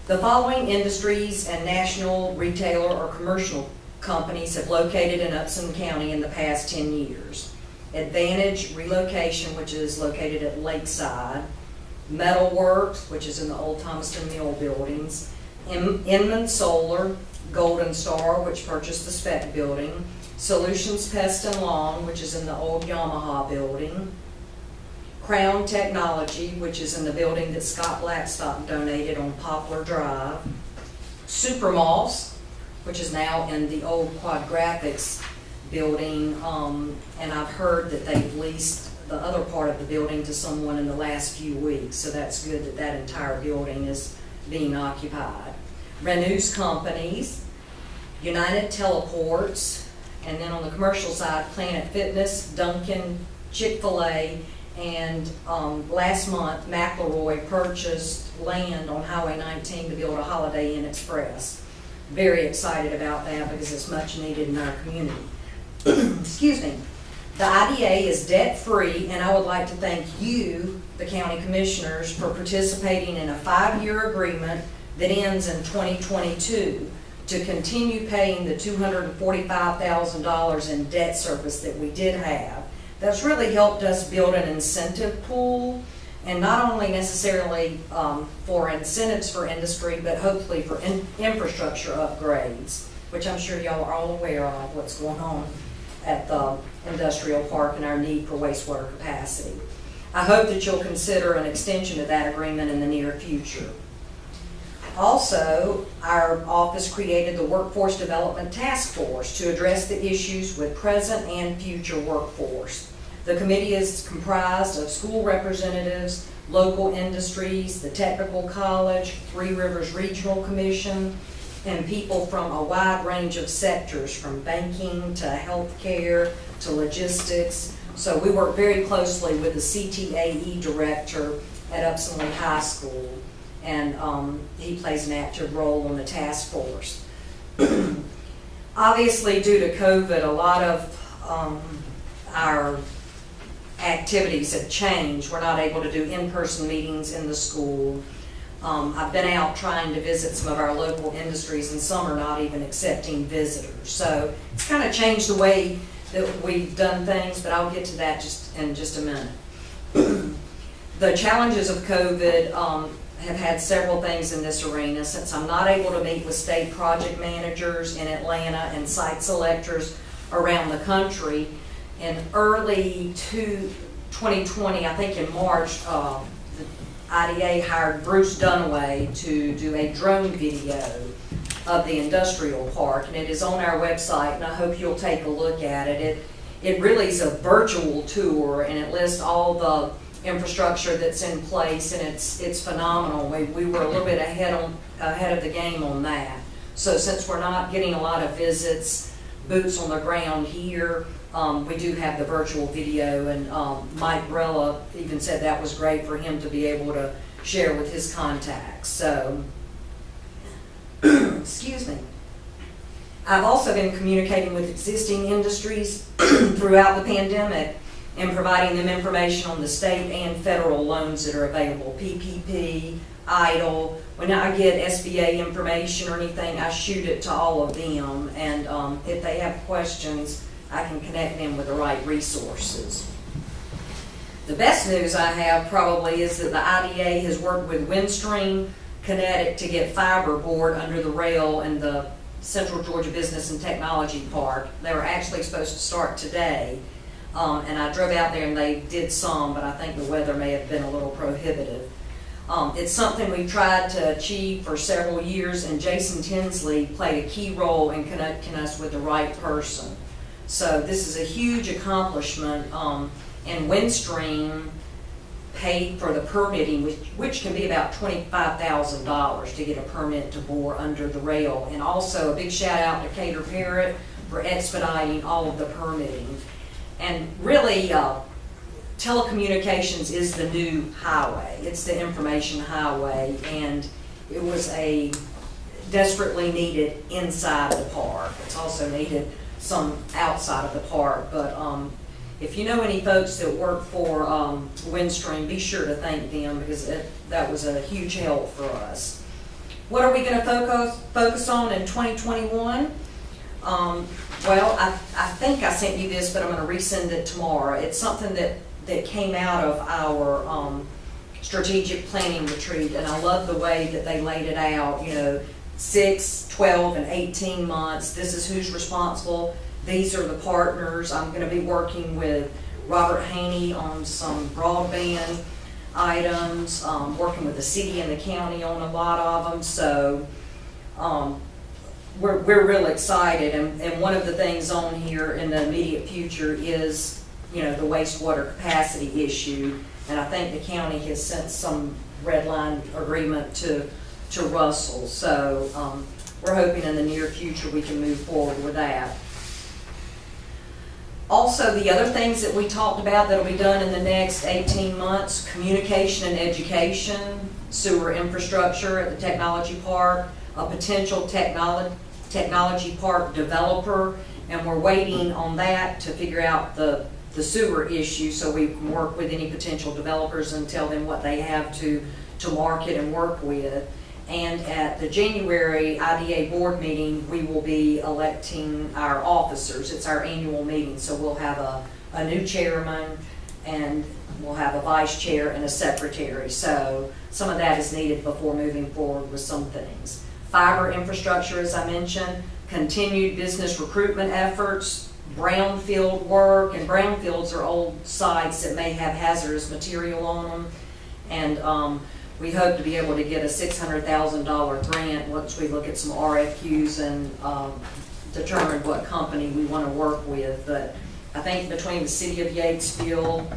The following industries and national, retailer, or commercial companies have located in Upson County in the past 10 years. Advantage Relocation, which is located at Lakeside. Metalworks, which is in the old Thomaston Mill buildings. Inman Solar, Golden Star, which purchased the Spec building. Solutions Pest and Lawn, which is in the old Yamaha building. Crown Technology, which is in the building that Scott Blackstock donated on Poplar Drive. Supermoss, which is now in the old Quad Graphics building, and I've heard that they've leased the other part of the building to someone in the last few weeks, so that's good that that entire building is being occupied. Renews Companies, United Teleports, and then on the commercial side, Planet Fitness, Dunkin', Chick-fil-A, and last month, McElroy purchased land on Highway 19 to build a Holiday Inn Express. Very excited about that because it's much needed in our community. Excuse me. The IDA is debt-free, and I would like to thank you, the county commissioners, for participating in a 5-year agreement that ends in 2022 to continue paying the $245,000 in debt service that we did have. That's really helped us build an incentive pool and not only necessarily for incentives for industry, but hopefully for infrastructure upgrades, which I'm sure y'all are all aware of what's going on at the industrial park and our need for wastewater capacity. I hope that you'll consider an extension of that agreement in the near future. Also, our office created the Workforce Development Task Force to address the issues with present and future workforce. The committee is comprised of school representatives, local industries, the technical college, Three Rivers Regional Commission, and people from a wide range of sectors, from banking to healthcare to logistics. So we work very closely with the CTAE director at Upson High School, and he plays an active role on the task force. Obviously, due to COVID, a lot of our activities have changed. We're not able to do in-person meetings in the school. I've been out trying to visit some of our local industries, and some are not even accepting visitors. So it's kind of changed the way that we've done things, but I'll get to that in just a minute. The challenges of COVID have had several things in this arena. Since I'm not able to meet with state project managers in Atlanta and site selectors around the country, in early 2020, I think in March, the IDA hired Bruce Dunaway to do a drone video of the industrial park, and it is on our website, and I hope you'll take a look at it. It really is a virtual tour, and it lists all the infrastructure that's in place, and it's phenomenal. We were a little bit ahead of the game on that. So since we're not getting a lot of visits, boots on the ground here, we do have the virtual video, and Mike Rella even said that was great for him to be able to share with his contacts. So, excuse me. I've also been communicating with existing industries throughout the pandemic and providing them information on the state and federal loans that are available, PPP, EIDL. When I get SBA information or anything, I shoot it to all of them, and if they have questions, I can connect them with the right resources. The best news I have probably is that the IDA has worked with Windstream Kinetic to get fiber board under the rail in the Central Georgia Business and Technology Park. They were actually supposed to start today, and I drove out there and they did some, but I think the weather may have been a little prohibitive. It's something we've tried to achieve for several years, and Jason Tinsley played a key role in connecting us with the right person. So this is a huge accomplishment, and Windstream paid for the permitting, which can be about $25,000 to get a permit to bore under the rail. And also a big shout out to Cater Parrott for expediting all of the permitting. And really, telecommunications is the new highway. It's the information highway, and it was a desperately needed inside the park. It's also needed some outside of the park, but if you know any folks that work for Windstream, be sure to thank them, because that was a huge help for us. What are we going to focus on in 2021? Well, I think I sent you this, but I'm going to resend it tomorrow. It's something that came out of our strategic planning retreat, and I love the way that they laid it out, 6, 12, and 18 months. This is who's responsible. These are the partners. I'm going to be working with Robert Haney on some broadband items, working with the city and the county on a lot of them. So we're real excited. And one of the things on here in the immediate future is, the wastewater capacity issue. And I think the county has sent some red line agreement to Russell. So we're hoping in the near future we can move forward with that. Also, the other things that we talked about that will be done in the next 18 months, communication and education, sewer infrastructure at the technology park, a potential technology park developer, and we're waiting on that to figure out the sewer issue, so we can work with any potential developers and tell them what they have to market and work with. And at the January IDA board meeting, we will be electing our officers. It's our annual meeting, so we'll have a new chairman, and we'll have a vice chair and a secretary. So some of that is needed before moving forward with some things. Fiber infrastructure, as I mentioned, continued business recruitment efforts, brownfield work, and brownfields are old sites that may have hazardous material on them. And we hope to be able to get a $600,000 grant once we look at some RFQs and determine what company we want to work with. But I think between the city of Yatesville,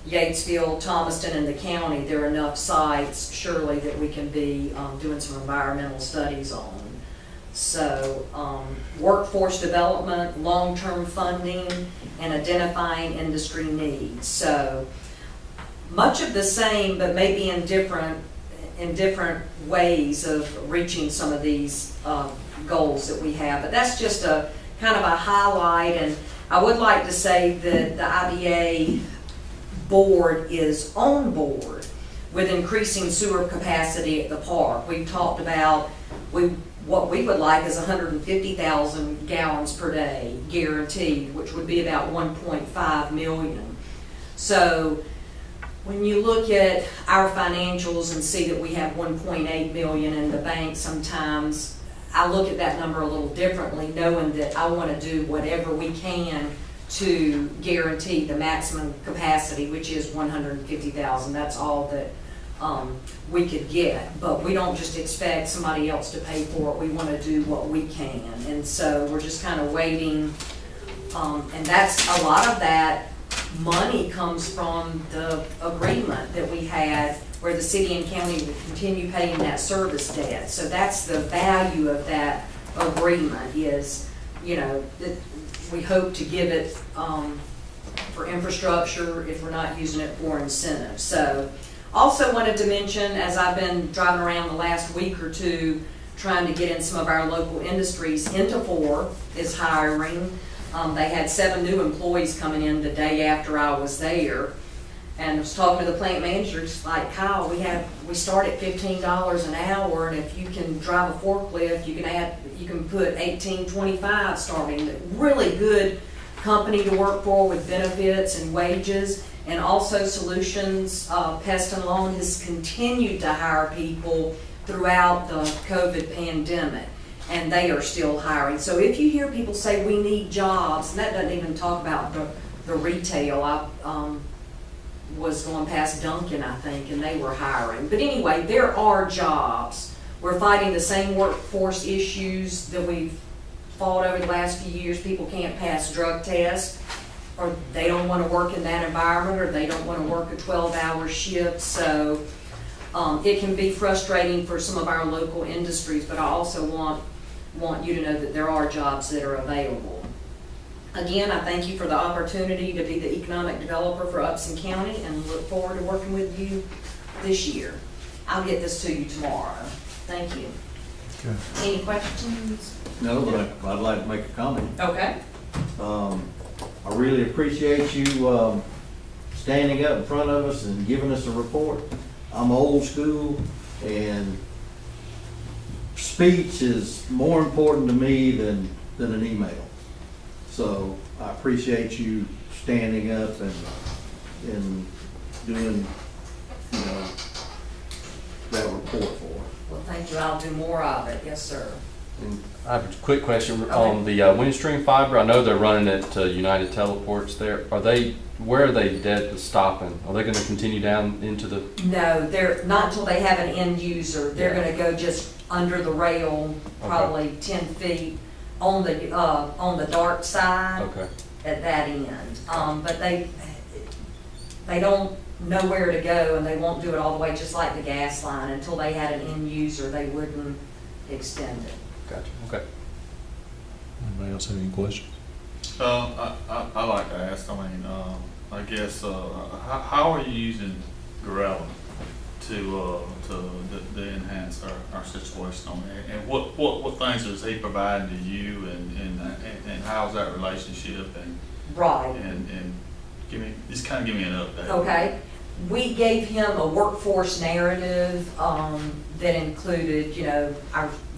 Yatesville, Thomaston, and the county, there are enough sites surely that we can be doing some environmental studies on. So workforce development, long-term funding, and identifying industry needs. So much of the same, but maybe in different ways of reaching some of these goals that we have. But that's just a kind of a highlight. And I would like to say that the IBA board is on board with increasing sewer capacity at the park. We've talked about what we would like is 150,000 gallons per day guaranteed, which would be about 1.5 million. So when you look at our financials and see that we have 1.8 million in the bank, sometimes I look at that number a little differently, knowing that I want to do whatever we can to guarantee the maximum capacity, which is 150,000. That's all that we could get, but we don't just expect somebody else to pay for it. We want to do what we can, and so we're just kind of waiting, and that's a lot of that money comes from the agreement that we had where the city and county would continue paying that service debt. So that's the value of that agreement is, you know, that we hope to give it for infrastructure if we're not using it for incentives. So also wanted to mention, as I've been driving around the last week or two trying to get in some of our local industries, Intafor is hiring. They had 7 new employees coming in the day after I was there. And I was talking to the plant manager, just like, Kyle, we start at $15 an hour, and if you can drive a forklift, you can put $18.25 starting. Really good company to work for with benefits and wages. And also Solutions Pest and Lawn has continued to hire people throughout the COVID pandemic, and they are still hiring. So if you hear people say we need jobs, and that doesn't even talk about the retail. I was going past Duncan, I think, and they were hiring. But anyway, there are jobs. We're fighting the same workforce issues that we've fought over the last few years. People can't pass drug tests, or they don't want to work in that environment, or they don't want to work a 12-hour shift. So it can be frustrating for some of our local industries, but I also want you to know that there are jobs that are available. Again, I thank you for the opportunity to be the economic developer for Upson County, and look forward to working with you this year. I'll get this to you tomorrow. Thank you. Okay. Any questions? No, but I'd like to make a comment. Okay. I really appreciate you standing up in front of us and giving us a report. I'm old school, and speech is more important to me than an email. So I appreciate you standing up and doing, you know, that report for us. Well, thank you. I'll do more of it. Yes, sir. And I have a quick question on the Windstream fiber. I know they're running it to United Teleports there. Where are they dead to stopping? Are they going to continue down into the? No, they're not until they have an end user. They're going to go just under the rail, probably 10 feet on the dark side. Okay. At that end. But they don't know where to go, and they won't do it all the way, just like the gas line. Until they had an end user, they wouldn't extend it. Gotcha. Okay. Anybody else have any questions? I like to ask, I guess, how are you using Gorilla to enhance our situation on it? And what things is he providing to you, and how's that relationship, and Right. and give me an update. Okay. We gave him a workforce narrative that included, you know,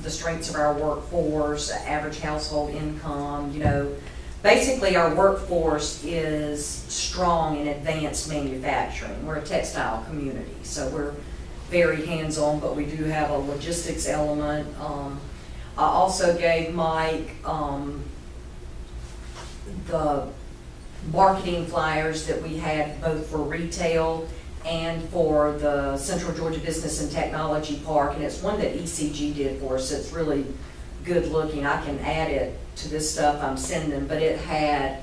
the strengths of our workforce, average household income, you know, basically our workforce is strong in advanced manufacturing. We're a textile community, so we're very hands-on, but we do have a logistics element. I also gave Mike the marketing flyers that we had both for retail and for the Central Georgia Business and Technology Park, and it's one that ECG did for us. It's really good looking. I can add it to this stuff I'm sending, but it had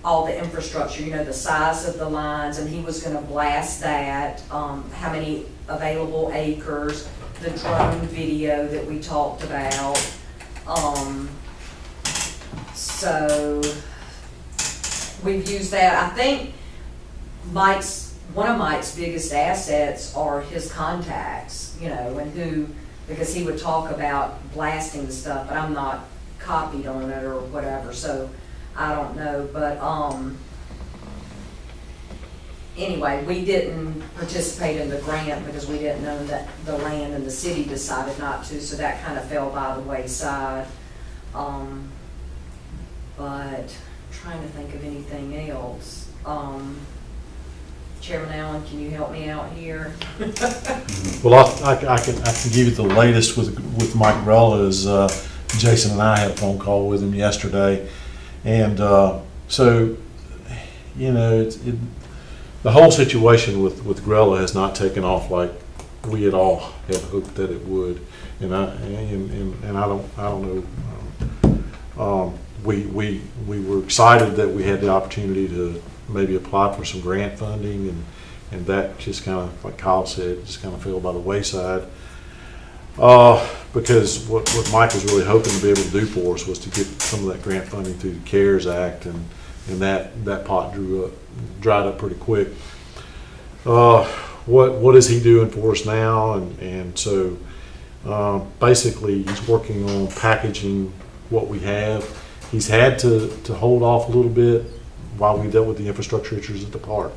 all the infrastructure, you know, the size of the lines, and he was going to blast that, how many available acres, the drone video that we talked about. So we've used that. I think one of Mike's biggest assets are his contacts, you know, and because he would talk about blasting the stuff, but I'm not copied on it or whatever, so I don't know. But anyway, we didn't participate in the grant because we didn't own that the land, and the city decided not to, so that kind of fell by the wayside. But trying to think of anything else. Chairman Allen, can you help me out here? Well, I can give you the latest with Mike Grella. Is Jason and I had a phone call with him yesterday, and so you know the whole situation with Grella has not taken off like we had all had hoped that it would, and I don't know. We were excited that we had the opportunity to maybe apply for some grant funding, and that just kind of, like Kyle said, just kind of fell by the wayside. Because what Mike was really hoping to be able to do for us was to get some of that grant funding through the CARES Act, and that pot dried up pretty quick. What is he doing for us now? And so basically he's working on packaging what we have. He's had to hold off a little bit while we dealt with the infrastructure issues at the park.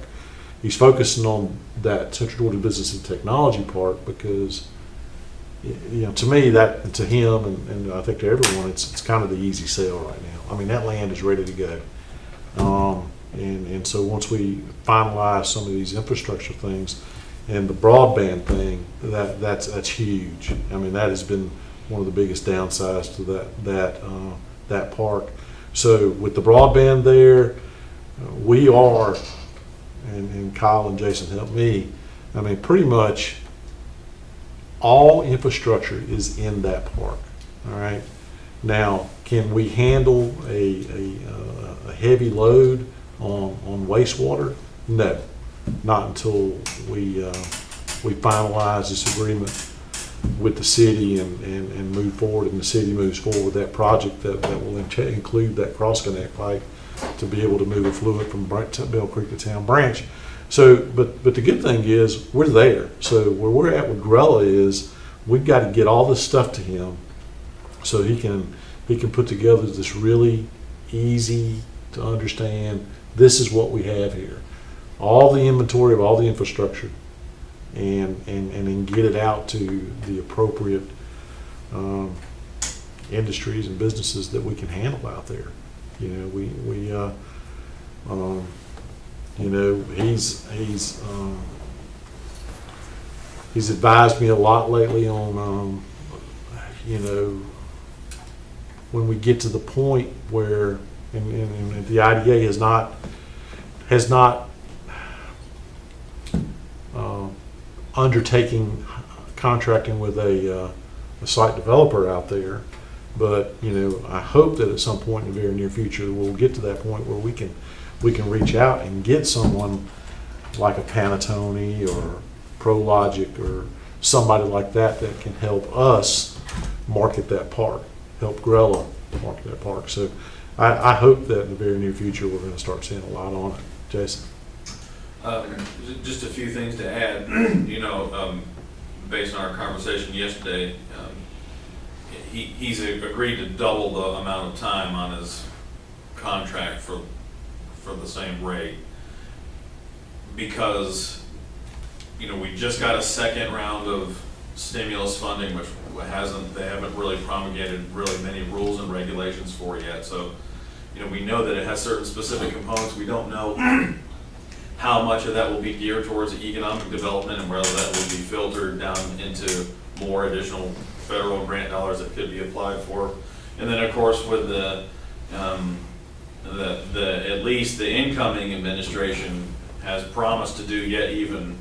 He's focusing on that Central Georgia Business and Technology Park because, you know, to me, to him, and I think to everyone, it's kind of the easy sell right now. I mean, that land is ready to go. And so once we finalize some of these infrastructure things and the broadband thing, that's huge. I mean, that has been one of the biggest downsides to that park. So with the broadband there, we are, and Kyle and Jason helped me, I mean, pretty much all infrastructure is in that park. All right. Now, can we handle a heavy load on wastewater? No, not until we finalize this agreement with the city and move forward, and the city moves forward with that project that will include that cross-connect pipe to be able to move affluent from Bell Creek to Town Branch. So, but the good thing is we're there. So where we're at with Grella is we've got to get all this stuff to him so he can put together this really easy to understand, this is what we have here. All the inventory of all the infrastructure, and then get it out to the appropriate industries and businesses that we can handle out there. You know, you know, he's advised me a lot lately on, you know, when we get to the point where, and the IDA has not undertaking contracting with a site developer out there, but you know, I hope that at some point in the very near future we'll get to that point where we can reach out and get someone like a Panattoni or ProLogic or somebody like that can help us market that park, help Grella market that park. So I hope that in the very near future we're going to start seeing a lot on it. Jason? Just a few things to add. You know, based on our conversation yesterday, he's agreed to double the amount of time on his contract for the same rate, because you know we just got a second round of stimulus funding, which they haven't really promulgated really many rules and regulations for yet. So we know that it has certain specific components. We don't know how much of that will be geared towards economic development and whether that will be filtered down into more additional federal grant dollars that could be applied for. And then, of course, with at least the incoming administration has promised to do yet even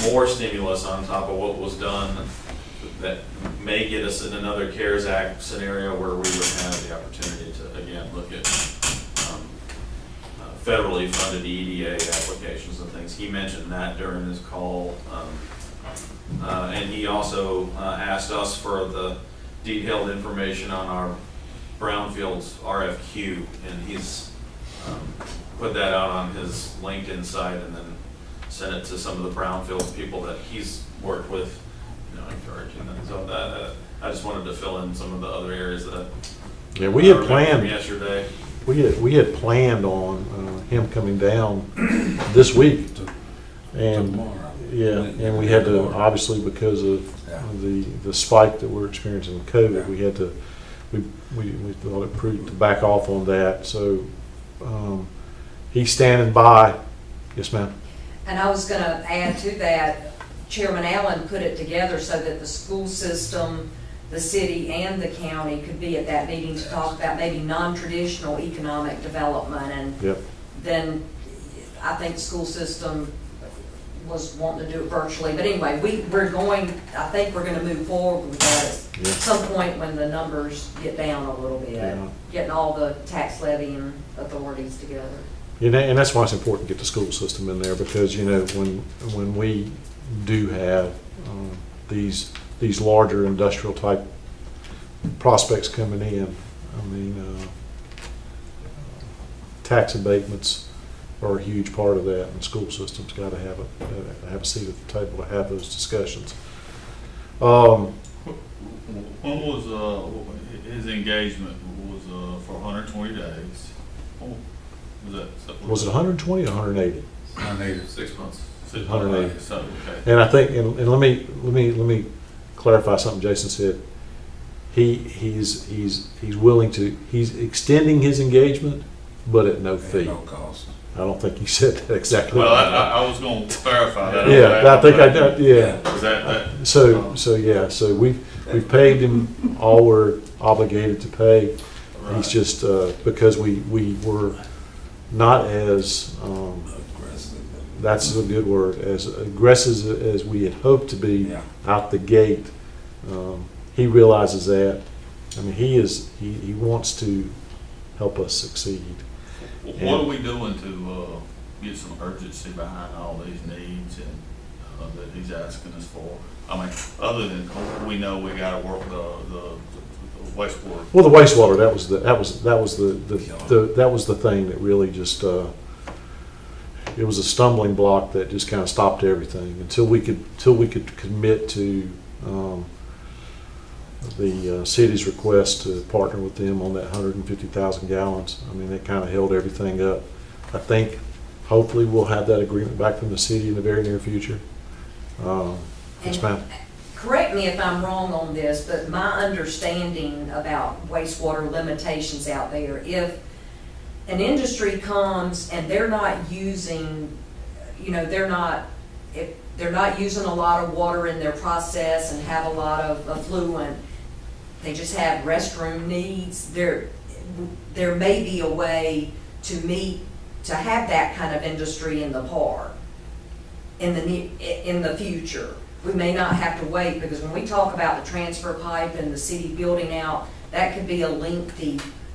more stimulus on top of what was done that may get us in another CARES Act scenario where we would have the opportunity to, again, look at federally funded EDA applications and things. He mentioned that during his call. And he also asked us for the detailed information on our brownfields RFQ, and he's put that out on his LinkedIn site and then sent it to some of the brownfields people that he's worked with, encouraging them. So that I just wanted to fill in some of the other areas that we had planned from yesterday. We had planned on him coming down this week, and and we had to, obviously because of the spike that we're experiencing with COVID, we had to we thought it prudent to back off on that. So he's standing by. Yes, ma'am. And I was going to add to that, Chairman Allen put it together so that the school system, the city, and the county could be at that meeting to talk about maybe non-traditional economic development. And then I think the school system was wanting to do it virtually. But anyway, I think we're going to move forward with that at some point when the numbers get down a little bit, getting all the tax levying authorities together. And that's why it's important to get the school system in there, because when we do have these larger industrial type prospects coming in, I mean, tax abatements are a huge part of that, and the school system's got to have a seat at the table to have those discussions. When was his engagement was for 120 days? Was it 120 or 180? 180. 6 months. 180. So, okay. And I think, and let me clarify something Jason said. He's willing to, he's extending his engagement, but at no fee. No cost. I don't think he said that exactly. Well, I was going to clarify that. Yeah, I think I did. Yeah. So we've paid him all we're obligated to pay. Right. He's just because we were not as that's a good word, as aggressive as we had hoped to be out the gate. He realizes that. I mean, he wants to help us succeed. What are we doing to get some urgency behind all these needs and that he's asking us for? I mean, other than we know we got to work the wastewater. Well, the wastewater, that was the thing that really just it was a stumbling block that just kind of stopped everything until we could commit to the city's request to partner with them on that 150,000 gallons. I mean, it kind of held everything up. I think hopefully we'll have that agreement back from the city in the very near future. Yes, ma'am. Correct me if I'm wrong on this, but my understanding about wastewater limitations out there, if an industry comes and they're not using, if they're not using a lot of water in their process and have a lot of affluent, they just have restroom needs, there may be a way to have that kind of industry in the park in the future. We may not have to wait, because when we talk about the transfer pipe and the city building out, that could be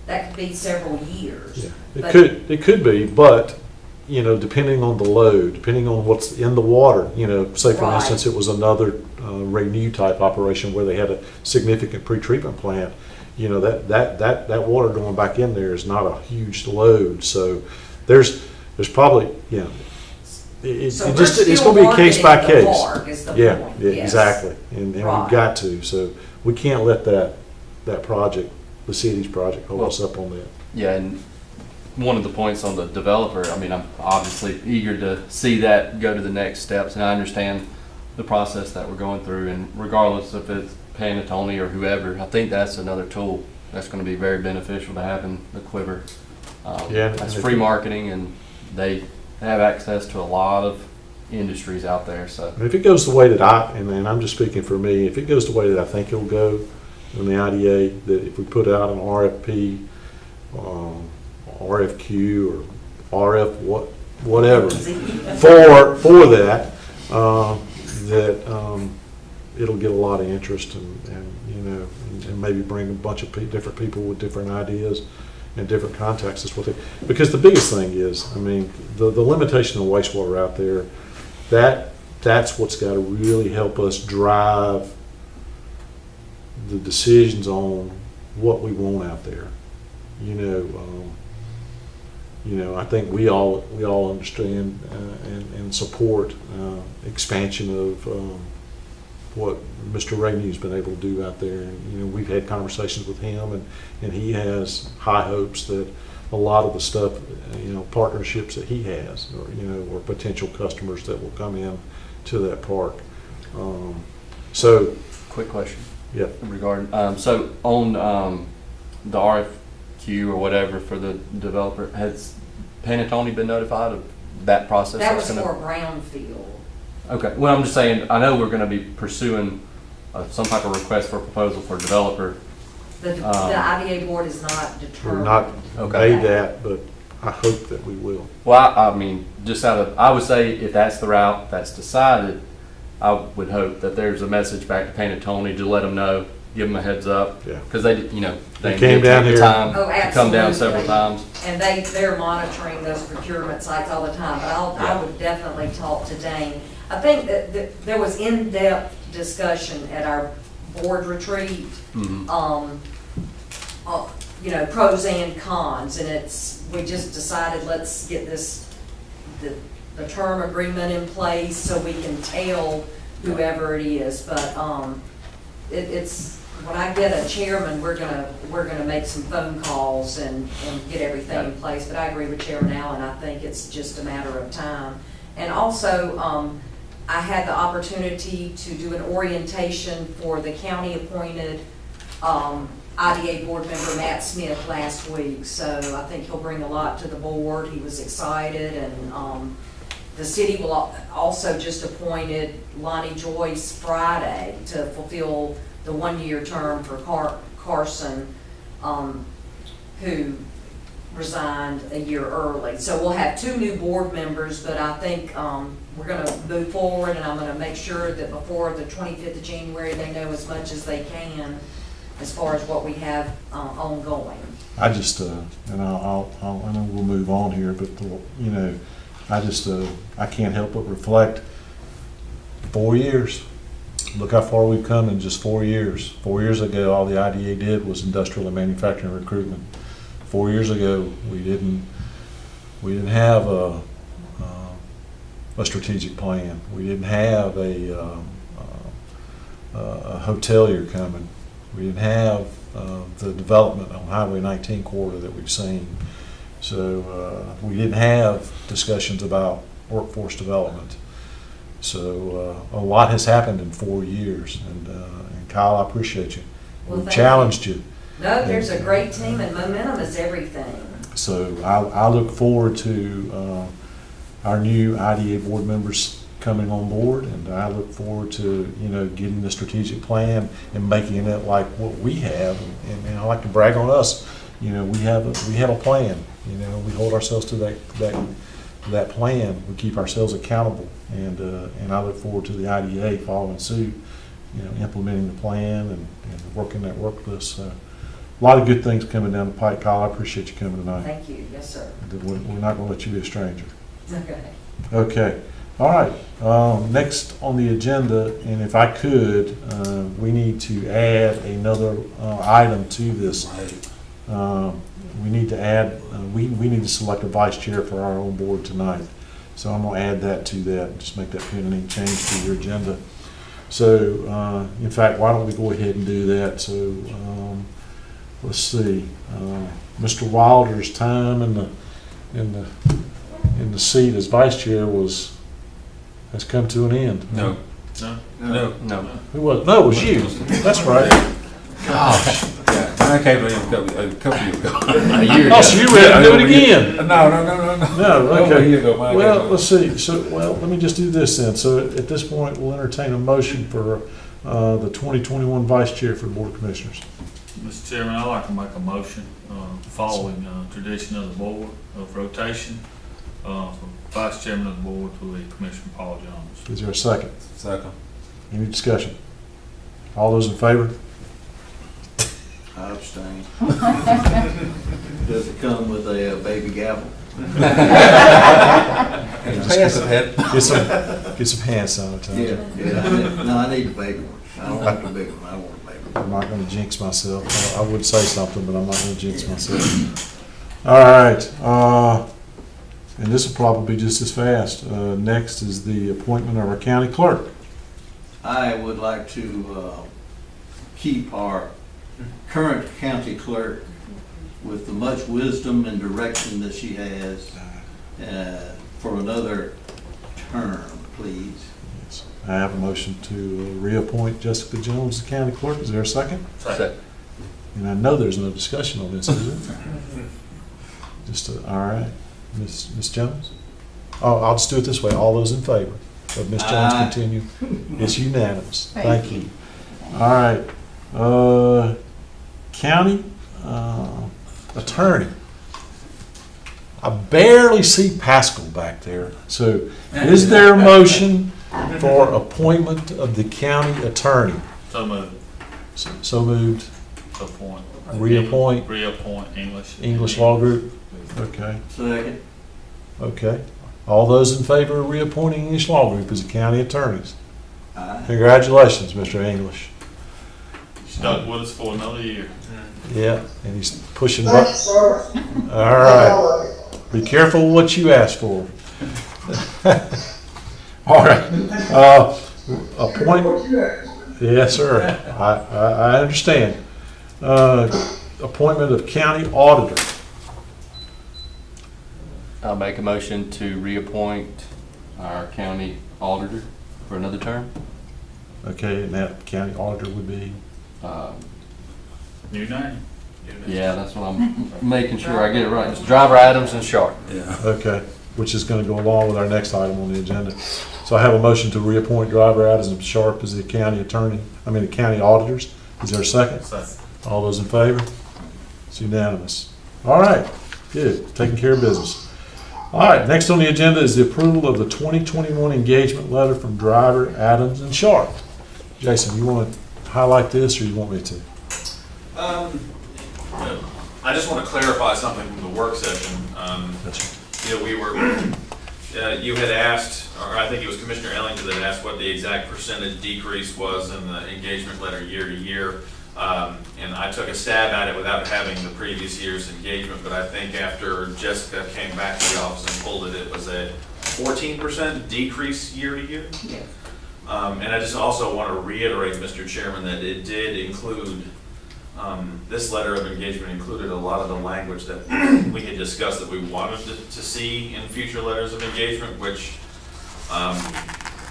that could be several years. Yeah. It could be, but depending on the load, depending on what's in the water, say for instance it was another Renew type operation where they had a significant pretreatment plant, that water going back in there is not a huge load. So there's probably it's going to be a case by case. Yeah, exactly, and we've got to. So we can't let that project, the city's project, hold us up on that. Yeah, and one of the points on the developer, I mean, I'm obviously eager to see that go to the next steps, and I understand the process that we're going through, and regardless if it's Panatone or whoever, I think that's another tool that's going to be very beneficial to have in the quiver Yeah, That's and free if- marketing, and they have access to a lot of industries out there, so. And if it goes the way that and I'm just speaking for me, if it goes the way that I think it'll go in the IDA, that if we put out an RFP, RFQ, or RF whatever for that, it'll get a lot of interest and maybe bring a bunch of different people with different ideas and different contacts is what because the biggest thing is, I mean, the limitation of wastewater out there, that's what's got to really help us drive the decisions on what we want out there. I think we all understand and support expansion of what Mr. Rainey's been able to do out there. And, we've had conversations with him, and he has high hopes that a lot of the stuff, partnerships that he has, or potential customers that will come in to that park. Quick question. Yeah. Regarding, so on the RFQ or whatever for the developer, has Panatone been notified of that process? That was That's for gonna- brownfield. Okay, well, I'm just saying, I know we're gonna be pursuing some type of request for proposal for a developer. The IDA board is not We're determined. not Okay. made that, but I hope that we will. Well, I mean, I would say if that's the route that's decided, I would hope that there's a message back to Panatone to let them know, give them a heads up. Yeah. Because they They came down take here. the time Oh, to come down absolutely. several times. And they're monitoring those procurement sites all the time, but I would definitely talk to Dane. I think that there was in-depth discussion at our board retreat, pros and cons, and we just decided, let's get the term agreement in place so we can tell whoever it is, but, it's, when I get a chairman, we're gonna make some phone calls and get everything in place, but I agree with Chairman Allen, I think it's just a matter of time. And also, I had the opportunity to do an orientation for the county-appointed, IDA board member Matt Smith last week, so I think he'll bring a lot to the board. He was excited, and the city will also just appointed Lonnie Joyce Friday to fulfill the one-year term for Carson, who resigned a year early. So we'll have 2 new board members, but I think we're going to move forward, and I'm going to make sure that before the 25th of January, they know as much as they can as far as what we have ongoing. I just, and I know we'll move on here, but, I can't help but reflect 4 years. Look how far we've come in just 4 years. 4 years ago, all the IDA did was industrial and manufacturing recruitment. 4 years ago, we didn't have a strategic plan. We didn't have a hotelier coming. We didn't have the development on Highway 19 corridor that we've seen. So we didn't have discussions about workforce development. So a lot has happened in 4 years, and Kyle, I appreciate you. Well, We've thank challenged you. No, there's a great team, and momentum is everything. So I look forward to our new IDA board members coming on board, and I look forward to getting the strategic plan and making it like what we have. And I like to brag on us. We have a plan. We hold ourselves to that plan. We keep ourselves accountable, and I look forward to the IDA following suit, implementing the plan and working that work list. So a lot of good things coming down the pike. Kyle, I appreciate you coming tonight. Thank you. Yes, sir. We're not going to let you be a stranger. Okay. Okay. All right. Next on the agenda, and if I could, we need to add another item to this. We need to add, we need to select a vice chair for our own board tonight. So I'm going to add that to that, just make that pending change to your agenda. So, in fact, why don't we go ahead and do that? So, let's see. Mr. Wilder's time in the seat as vice chair has come to an end. No. No. Who was? No, it was you. That's right. Gosh. I came to him a couple years ago. A year Oh, ago. so you ready to do it again? No. No, Over a okay. year ago, Mike. Well, let's see, so, well, let me just do this then. So at this point, we'll entertain a motion for the 2021 Vice Chair for the Board of Commissioners. Mr. Chairman, I'd like to make a motion, following, tradition of the board of rotation, for Vice Chairman of the board to be Commissioner Paul Jones. Is there a second? Second. Any discussion? All those in favor? I abstain. Does it come with a baby gavel? Get some hand sanitizer. No, I need a baby one. I don't want the big one, I want a baby one. I'm not gonna jinx myself. I would say something, but I'm not gonna jinx myself. All right, and this will probably be just as fast. Next is the appointment of our county clerk. I would like to keep our current county clerk with the much wisdom and direction that she has for another term, please. I have a motion to reappoint Jessica Jones as county clerk. Is there a second? Second. And I know there's no discussion on this, is there? All right, Ms. Jones? Oh, I'll just do it this way. All those in favor of Ms. Jones Aye. continue? It's unanimous. Thank Thank you. All right, county attorney. I barely see Pascal back there. So is there a motion for appointment of the county attorney? So moved. So moved. Appoint. Reappoint. Reappoint English Law Group? Okay, Second. okay. All those in favor of reappointing English Law Group as the county attorneys? Aye. Congratulations, Mr. English. Stuck with us for another year. Yeah, and he's pushing buttons. All right. Be careful what you ask for. All right. Appoint. Yes, sir. I understand. Appointment of county auditor. I'll make a motion to reappoint our county auditor for another term. Okay, and that county auditor would be? New name. Yeah, that's what I'm making sure I get it right. It's Driver Adams and Sharp. Yeah. Okay, which is going to go along with our next item on the agenda. So I have a motion to reappoint Driver Adams and Sharp as the county attorney, the county auditors. Is there a second? Second. All those in favor? It's unanimous. All right, good, taking care of business. All right, next on the agenda is the approval of the 2021 engagement letter from Driver Adams and Sharp. Jason, you want to highlight this or you want me to? I just want to clarify something from the work session. We were, you had asked, or I think it was Commissioner Ellington that asked what the exact percentage decrease was in the engagement letter year to year. And I took a stab at it without having the previous year's engagement, but I think after Jessica came back to the office and pulled it, it was a 14% decrease year to year. Yes. And I just also want to reiterate, Mr. Chairman, that it did include, this letter of engagement included a lot of the language that we had discussed that we wanted to see in future letters of engagement, which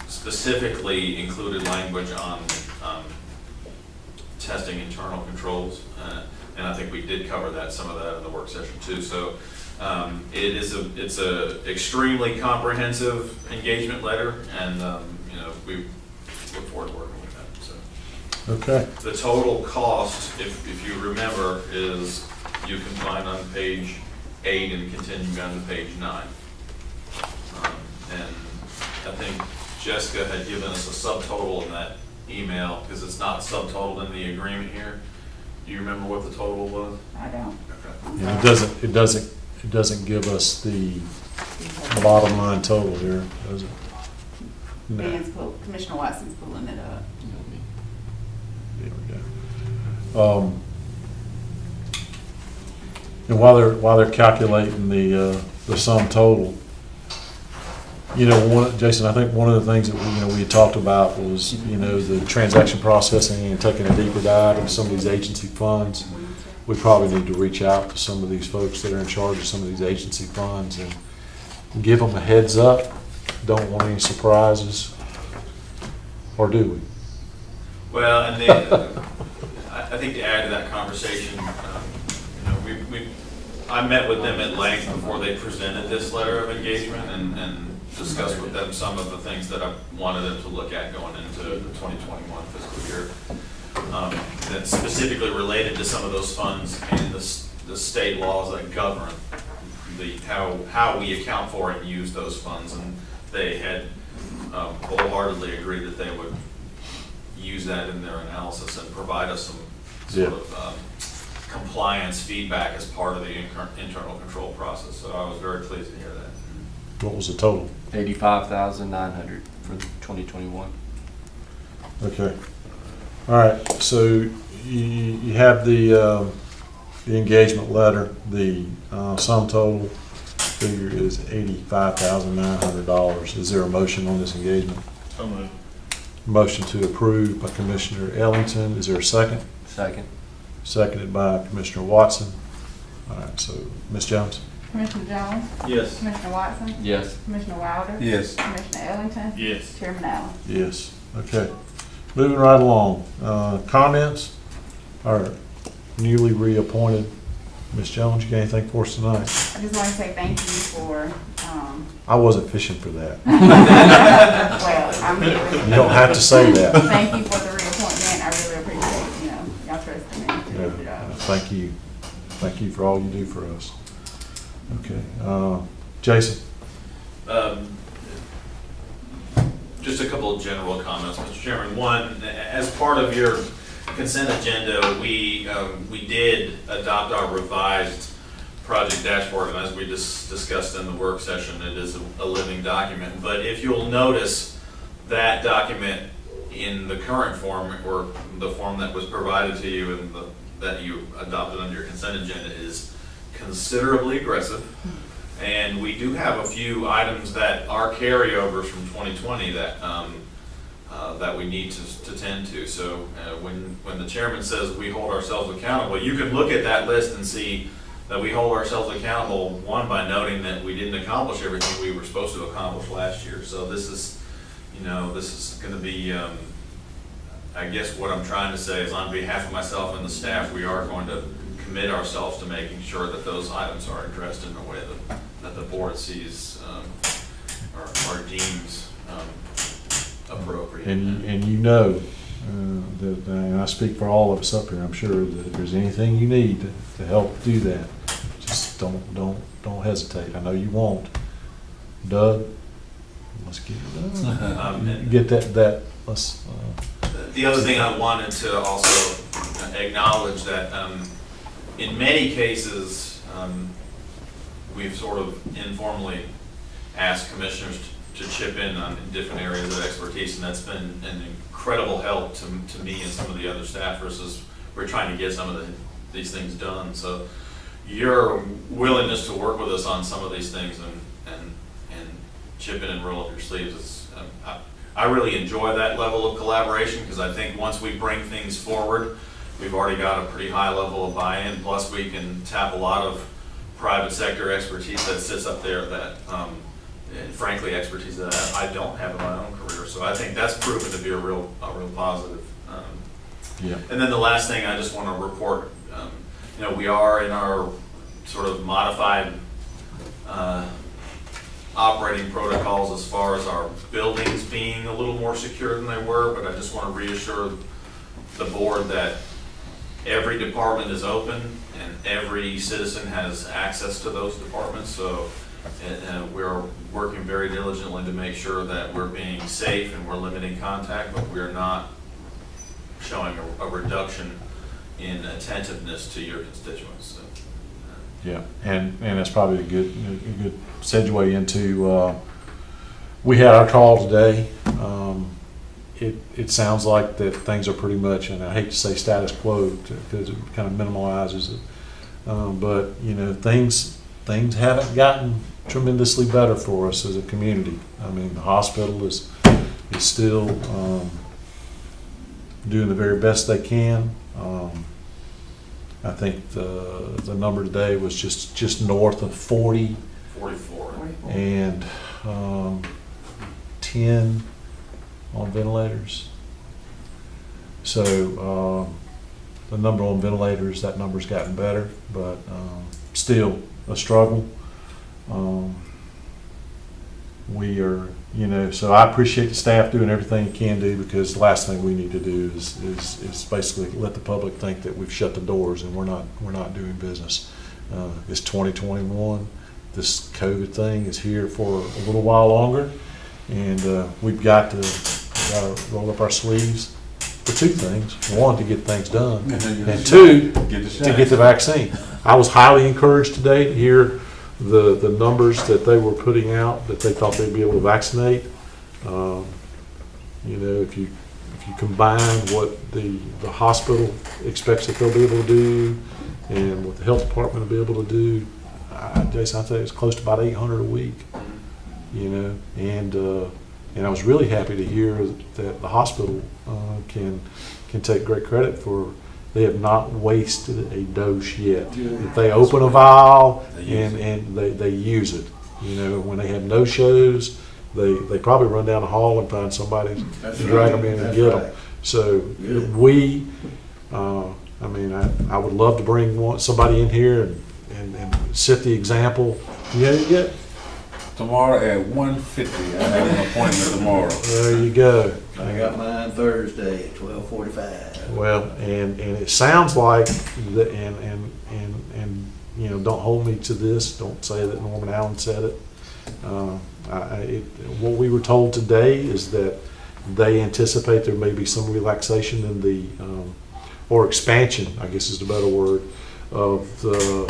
specifically included language on testing internal controls. And I think we did cover that, some of that in the work session too. So it's a extremely comprehensive engagement letter, and we look forward to working with that. So Okay. the total cost, if you remember, is you can find on page 8 and continue on to page 9. And I think Jessica had given us a subtotal in that email because it's not subtotaled in the agreement here. Do you remember what the total was? I don't. Okay. And it doesn't give us the bottom line total here, does it? No. Commissioner Watson's pulling it up. There we go. And while they're calculating the sum total, Jason, I think one of the things that we had talked about was the transaction processing and taking a deeper dive into some of these agency funds. We probably need to reach out to some of these folks that are in charge of some of these agency funds and give them a heads up. Don't want any surprises, or do we? Well, and I I think to add to that conversation, I met with them at length before they presented this letter of engagement and discussed with them some of the things that I wanted them to look at going into the 2021 fiscal year. That specifically related to some of those funds and the state laws that govern how we account for and use those funds. And they had wholeheartedly agreed that they would use that in their analysis and provide us some sort of compliance feedback as part of the internal control process. So I was very pleased to hear that. What was the total? $85,900 for 2021. Okay. All right, so you have the engagement letter. The sum total figure is $85,900. Is there a motion on this engagement? So moved. Motion to approve by Commissioner Ellington. Is there a second? Second. Seconded by Commissioner Watson. All right, so Ms. Jones? Commissioner Jones? Yes. Commissioner Watson? Yes. Commissioner Wilder? Yes. Commissioner Ellington? Yes. Chairman Allen? Yes. Okay. Moving right along. Comments? Our newly reappointed Ms. Jones, you got anything for us tonight? I just want to say thank you for, I wasn't fishing for that. well, I'm here. You don't have to say that. Thank you for the reappointment. I really appreciate, y'all trusting me to do the job. Thank you. Thank you for all you do for us. Okay. Jason? Just a couple of general comments, Mr. Chairman. One, as part of your consent agenda, we did adopt our revised project dashboard, and as we discussed in the work session, it is a living document. But if you'll notice, that document in the current form, or the form that was provided to you and that you adopted under your consent agenda, is considerably aggressive. And we do have a few items that are carryovers from 2020 that that we need to tend to. So when the chairman says we hold ourselves accountable, you can look at that list and see that we hold ourselves accountable, one, by noting that we didn't accomplish everything we were supposed to accomplish last year. So this is going to be, I guess what I'm trying to say is, on behalf of myself and the staff, we are going to commit ourselves to making sure that those items are addressed in a way that the board sees or deems appropriate. And you know that, and I speak for all of us up here, I'm sure that if there's anything you need to help do that, just don't hesitate. I know you won't. Doug, let's get it done. Get that let's. The other thing I wanted to also acknowledge that in many cases, we've sort of informally asked commissioners to chip in on different areas of expertise, and that's been an incredible help to me and some of the other staffers as we're trying to get some of these things done. So your willingness to work with us on some of these things and chip in and roll up your sleeves is, I really enjoy that level of collaboration, because I think once we bring things forward, we've already got a pretty high level of buy-in, plus we can tap a lot of private sector expertise that sits up there that, and frankly, expertise that I don't have in my own career. So I think that's proven to be a real positive. Yeah. And then the last thing I just want to report, we are in our sort of modified operating protocols as far as our buildings being a little more secure than they were, but I just want to reassure the board that every department is open and every citizen has access to those departments. So we're working very diligently to make sure that we're being safe and we're limiting contact, but we're not showing a reduction in attentiveness to your constituents. So, yeah, and that's probably a good segue into, we had our call today. It sounds like that things are pretty much, and I hate to say status quo because it kind of minimalizes it, but things haven't gotten tremendously better for us as a community. I mean, the hospital is still doing the very best they can. I think the number today was just north of 40. 44. And 10 on ventilators. So the number on ventilators, that number's gotten better, but still a struggle. We are, so I appreciate the staff doing everything it can do, because the last thing we need to do is basically let the public think that we've shut the doors and we're not doing business. It's 2021. This COVID thing is here for a little while longer, and we've got to roll up our sleeves for two things. One, to get things done, and two, to get the vaccine. I was highly encouraged today to hear the numbers that they were putting out, that they thought they'd be able to vaccinate. If you combine what the hospital expects that they'll be able to do and what the health department will be able to do, Jason, I'd say it's close to about 800 a week. And I was really happy to hear that the hospital can take great credit for. They have not wasted a dose yet. If they open a vial and they use it, when they have no shows, they probably run down the hall and find somebody and drag them in and get them. So we, I would love to bring somebody in here and set the example. You had it yet? Tomorrow at 1:50, I have an appointment tomorrow. There you go. I got mine Thursday at 12:45. Well, and it sounds like that, and don't hold me to this. Don't say that Norman Allen said it. What we were told today is that they anticipate there may be some relaxation in the or expansion, I guess is the better word, of the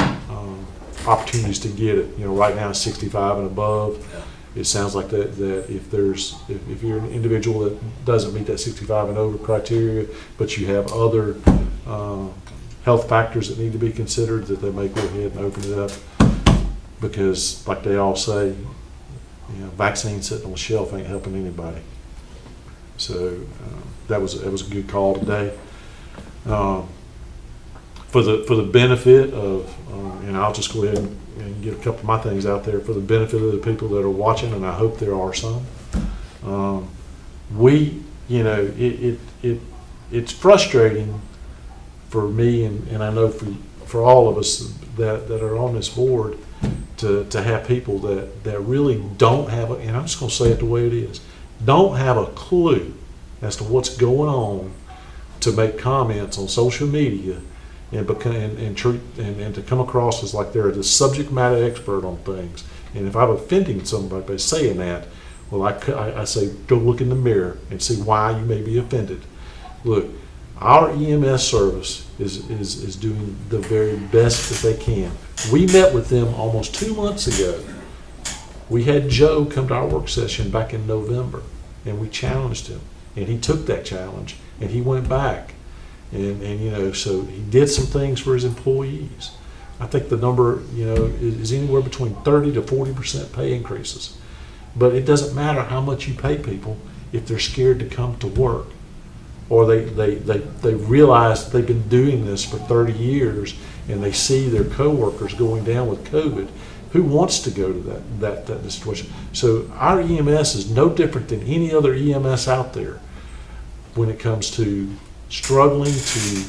opportunities to get it. Right now it's 65 and above. It sounds like that if you're an individual that doesn't meet that 65 and over criteria, but you have other health factors that need to be considered, that they may go ahead and open it up, because like they all say, vaccine sitting on the shelf ain't helping anybody. So that was a good call today. For the benefit of, and I'll just go ahead and get a couple of my things out there for the benefit of the people that are watching, and I hope there are some. It's frustrating for me, and I know for all of us that are on this board, to have people that really don't have, and I'm just going to say it the way it is, don't have a clue as to what's going on, to make comments on social media and to come across as like they're the subject matter expert on things. And if I'm offending somebody by saying that, well, I say go look in the mirror and see why you may be offended. Look, our EMS service is doing the very best that they can. We met with them almost 2 months ago. We had Joe come to our work session back in November, and we challenged him, and he took that challenge and he went back. And so he did some things for his employees. I think the number, is anywhere between 30 to 40% pay increases. But it doesn't matter how much you pay people if they're scared to come to work, or they realize that they've been doing this for 30 years and they see their coworkers going down with COVID. Who wants to go to that situation? So our EMS is no different than any other EMS out there when it comes to struggling to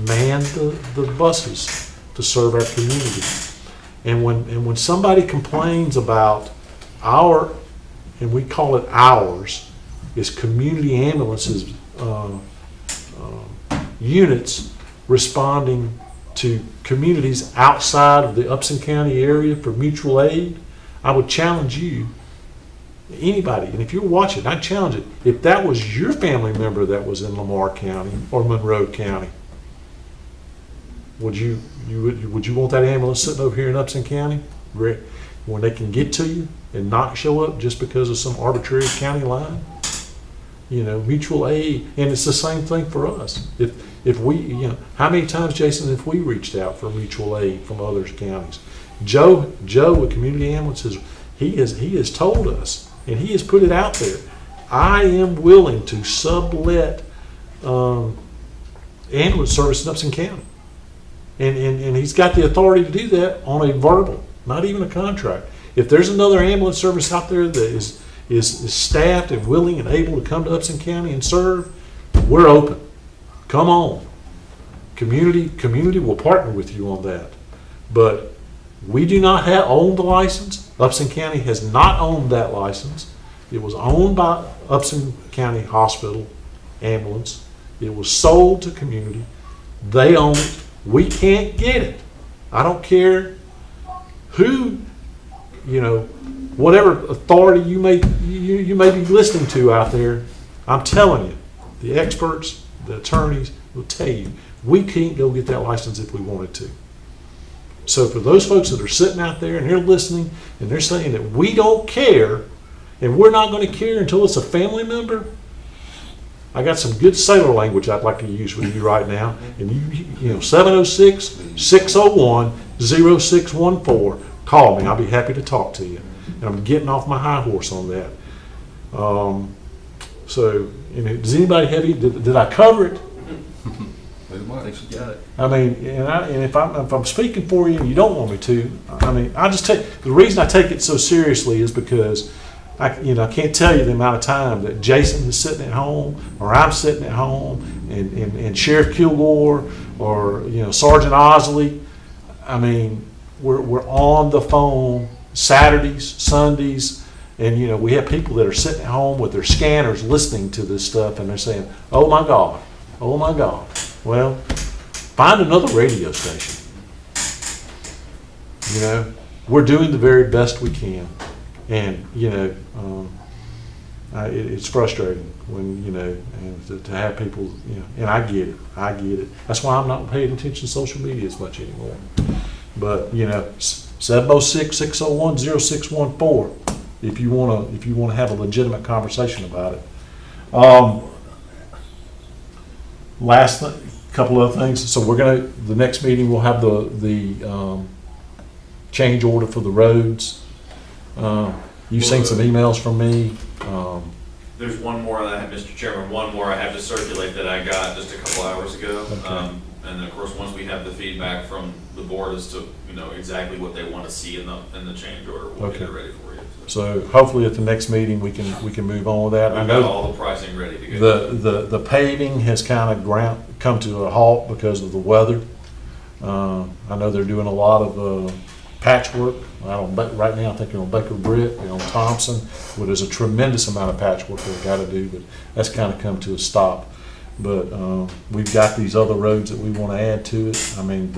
man the buses to serve our community. And when somebody complains about our, and we call it ours, is community ambulances units responding to communities outside of the Upson County area for mutual aid, I would challenge you, anybody, and if you're watching, I'd challenge it. If that was your family member that was in Lamar County or Monroe County, would you want that ambulance sitting over here in Upson County when they can get to you and not show up just because of some arbitrary county line? Mutual aid, and it's the same thing for us. If we, how many times, Jason, have we reached out for mutual aid from other counties? Joe with Community Ambulances, he has told us, and he has put it out there, I am willing to sublet ambulance service in Upson County. And he's got the authority to do that on a verbal, not even a contract. If there's another ambulance service out there that is staffed and willing and able to come to Upson County and serve, we're open. Come on. Community will partner with you on that. But we do not own the license. Upson County has not owned that license. It was owned by Upson County Hospital Ambulance. It was sold to community. They own it. We can't get it. I don't care who, whatever authority you may be listening to out there. I'm telling you, the experts, the attorneys will tell you, we can't go get that license if we wanted to. So for those folks that are sitting out there and they're listening and they're saying that we don't care and we're not going to care until it's a family member, I got some good sailor language I'd like to use with you right now. And 706-601-0614. Call me. I'll be happy to talk to you. And I'm getting off my high horse on that. Does anybody have did I cover it? I mean, and if I'm speaking for you and you don't want me to, I mean, the reason I take it so seriously is because I can't tell you the amount of time that Jason is sitting at home, or I'm sitting at home, and Sheriff Kilgore, or Sergeant Osley. I mean, we're on the phone Saturdays, Sundays, and we have people that are sitting at home with their scanners listening to this stuff, and they're saying, "Oh my God, oh my God." Well, find another radio station. We're doing the very best we can. And, it's frustrating when, and to have people, and I get it. That's why I'm not paying attention to social media as much anymore. But, 706-601-0614 if you want to have a legitimate conversation about it. Last couple of things. So the next meeting we'll have the change order for the roads. You've seen some emails from me. There's one more that I have, Mr. Chairman, one more I have to circulate that I got just a couple hours ago. Okay. And of course, once we have the feedback from the board as to, exactly what they want to see in the change order, we'll get it ready for you. So hopefully at the next meeting, we can move on with that. We've got all the pricing ready to go. The paving has kind of come to a halt because of the weather. I know they're doing a lot of patchwork. Right now, I think they're on Baker Britt, they're on Thompson, where there's a tremendous amount of patchwork they've got to do, but that's kind of come to a stop. But we've got these other roads that we want to add to it. I mean,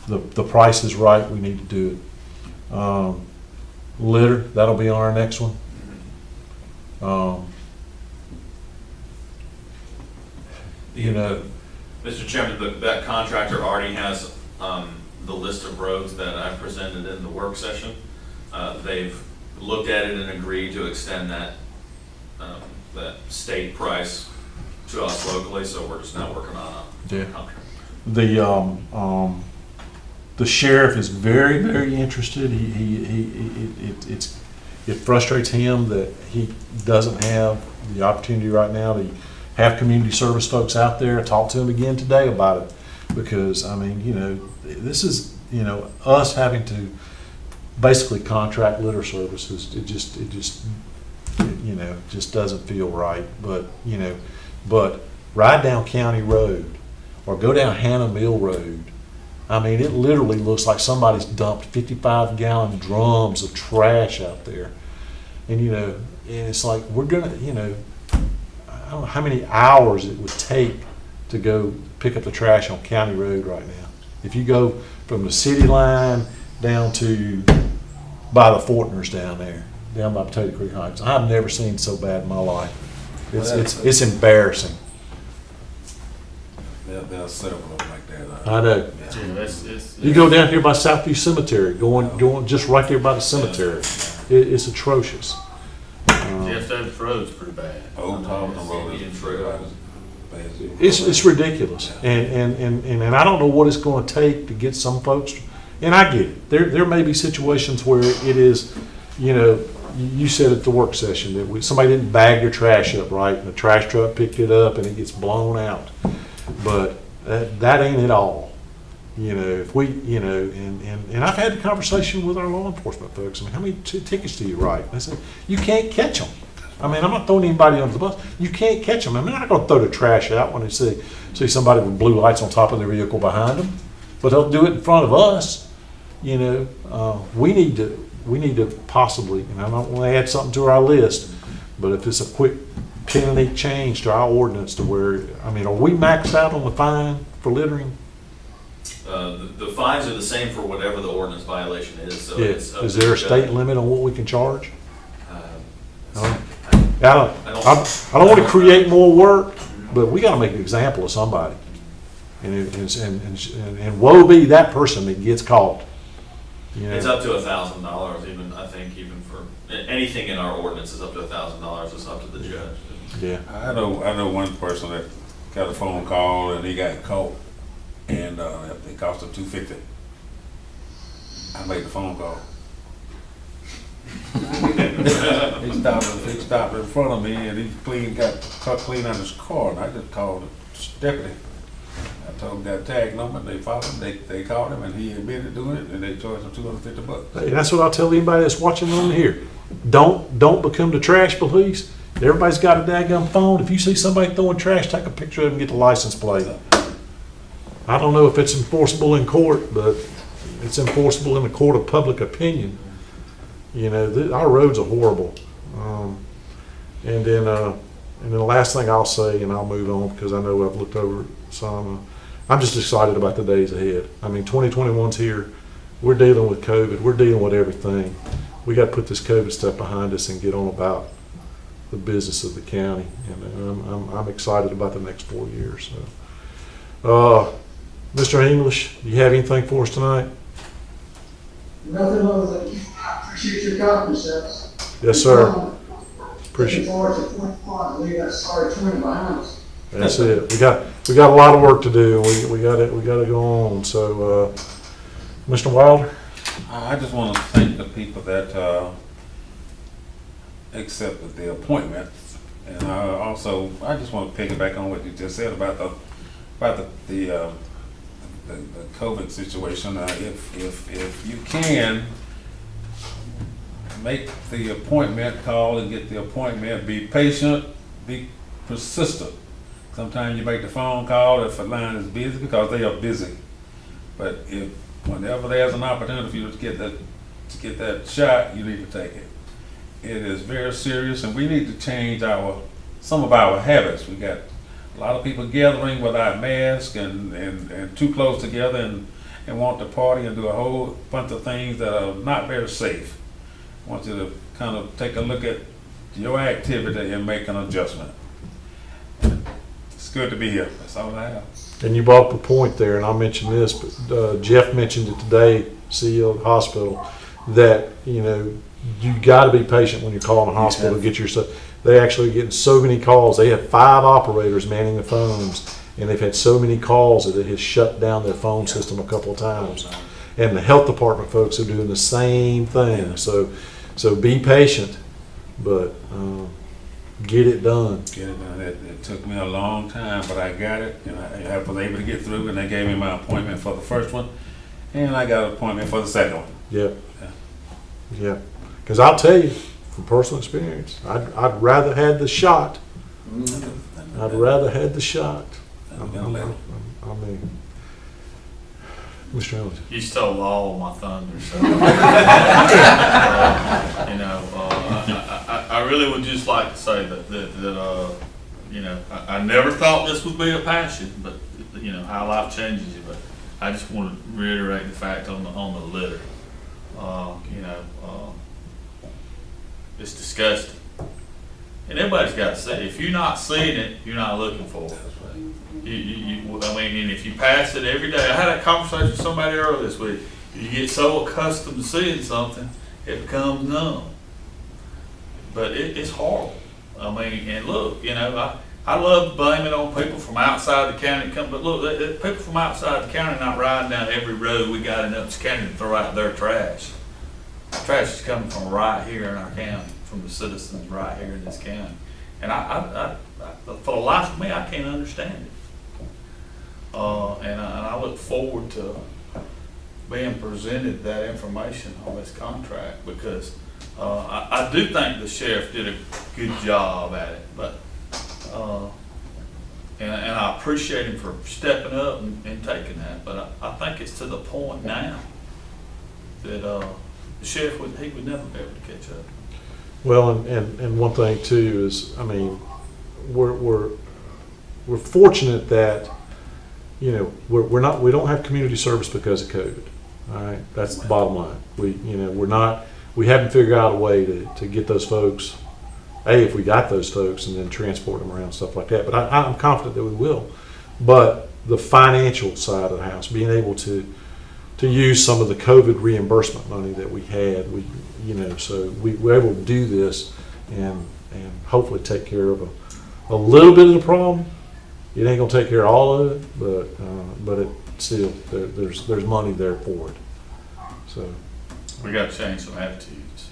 the price is right. We need to do it. Litter, that'll be on our next one. Mr. Chairman, that contractor already has the list of roads that I presented in the work session. They've looked at it and agreed to extend that state price to us locally, so we're just now working on a contract. The sheriff is very, very interested. It frustrates him that he doesn't have the opportunity right now to have community service folks out there. I talked to him again today about it because, I mean, this is, us having to basically contract litter services. It just doesn't feel right. But ride down County Road or go down Hannah Mill Road. I mean, it literally looks like somebody's dumped 55-gallon drums of trash out there. And, and it's like, we're going to, I don't know how many hours it would take to go pick up the trash on County Road right now. If you go from the city line down to by the Fortners down there, down by Potato Creek Heights, I've never seen so bad in my life. It's embarrassing. There's several of them like that. I know. You go down here by Southview Cemetery, going just right there by the cemetery. It's atrocious. Jeff Davis Road's pretty bad. Old Thompson Road is pretty bad. It's ridiculous, and I don't know what it's going to take to get some folks. And I get it. There may be situations where it is, you said at the work session that somebody didn't bag their trash up right, and the trash truck picked it up and it gets blown out. But that ain't it all. If we, and I've had the conversation with our law enforcement folks. I mean, how many tickets do you write? I said, you can't catch them. I mean, I'm not throwing anybody under the bus. You can't catch them. I mean, they're not gonna throw the trash out when they see somebody with blue lights on top of their vehicle behind them, but they'll do it in front of us. You know, we need to possibly, and I don't want to add something to our list, but if it's a quick penalty change to our ordinance to where, I mean, are we maxed out on the fine for littering? The fines are the same for whatever the ordinance violation is, so Yeah. it's up Is to there a the state judge. limit on what we can charge? Uh, I don't want to create more work, but we got to make an example of somebody. And woe be that person that gets caught. You know? It's up to $1,000 even, I think, even for, anything in our ordinance is up to $1,000, it's up to the judge. Yeah. I know one person that got a phone call and he got caught, and it cost him $250. I made the phone call. He stopped in front of me and he got clean out his car, and I just called the deputy. I told him that tag number, they followed him, they called him, and he admitted doing it, and they charged him $250. Hey, that's what I'll tell anybody that's watching on here. Don't become the trash police. Everybody's got a daggum phone. If you see somebody throwing trash, take a picture of them and get the license plate. I don't know if it's enforceable in court, but it's enforceable in the court of public opinion. You know, our roads are horrible. And then the last thing I'll say, and I'll move on because I know I've looked over some. I'm just excited about the days ahead. I mean, 2021's here. We're dealing with COVID. We're dealing with everything. We got to put this COVID stuff behind us and get on about the business of the county. And I'm excited about the next 4 years. So, Mr. English, do you have anything for us tonight? Nothing other than I appreciate your comments, sir. Yes, sir. Looking forward to 2021. We got started 20 behind us. That's it. We got a lot of work to do. We got to go on. So, Mr. Wilder. I just want to thank the people that accepted the appointment, and I just want to piggyback on what you just said about the COVID situation. If you can make the appointment, call and get the appointment, be patient, be persistent. Sometimes you make the phone call if a line is busy because they are busy. But whenever there's an opportunity for you to get that shot, you need to take it. It is very serious, and we need to change some of our habits. We got a lot of people gathering without masks and too close together and want to party and do a whole bunch of things that are not very safe. I want you to kind of take a look at your activity and make an adjustment. It's good to be here. That's all I have. And you brought up a point there, and I'll mention this, but Jeff mentioned it today, CEO of the hospital, that, you know, you got to be patient when you're calling a hospital to get your stuff. They actually getting so many calls. They have 5 operators manning the phones, and they've had so many calls that it has shut down their phone system a couple of times. And the health department folks are doing the same thing. So be patient, but get it done. Get it done. It took me a long time, but I got it, and I was able to get through, and they gave me my appointment for the first one, and I got an appointment for the second one. Yeah. Because I'll tell you, from personal experience, I'd rather had the shot. I'd rather had the shot. I mean, Mr. Ellis. You stole all my thunder, so. You know, I really would just like to say that you know, I never thought this would be a passion, but, you know, how life changes you, but I just want to reiterate the fact on the litter. You know, it's disgusting. And everybody's got to see it. If you're not seeing it, you're not looking for it. I mean, and if you pass it every day, I had a conversation with somebody earlier this week. You get so accustomed to seeing something, it becomes numb. But it's horrible. I mean, and look, you know, I love to blame it on people from outside the county, but look, people from outside the county not riding down every road we got in Upton County to throw out their trash. Trash is coming from right here in our county, from the citizens right here in this county. And I for the life of me, I can't understand it. And I look forward to being presented that information on this contract, because I do think the sheriff did a good job at it, but, and I appreciate him for stepping up and taking that, but I think it's to the point now that, the sheriff he would never be able to catch up. Well, and one thing too is, I mean, we're fortunate that, you know, we don't have community service because of COVID. All right, that's the bottom line. We haven't figured out a way to get those folks, if we got those folks, and then transport them around, stuff like that. But I'm confident that we will. But the financial side of the house, being able to use some of the COVID reimbursement money that we had, so we were able to do this and hopefully take care of a little bit of the problem. It ain't gonna take care of all of it, but it still, there's money there for it. So. We got to change some attitudes.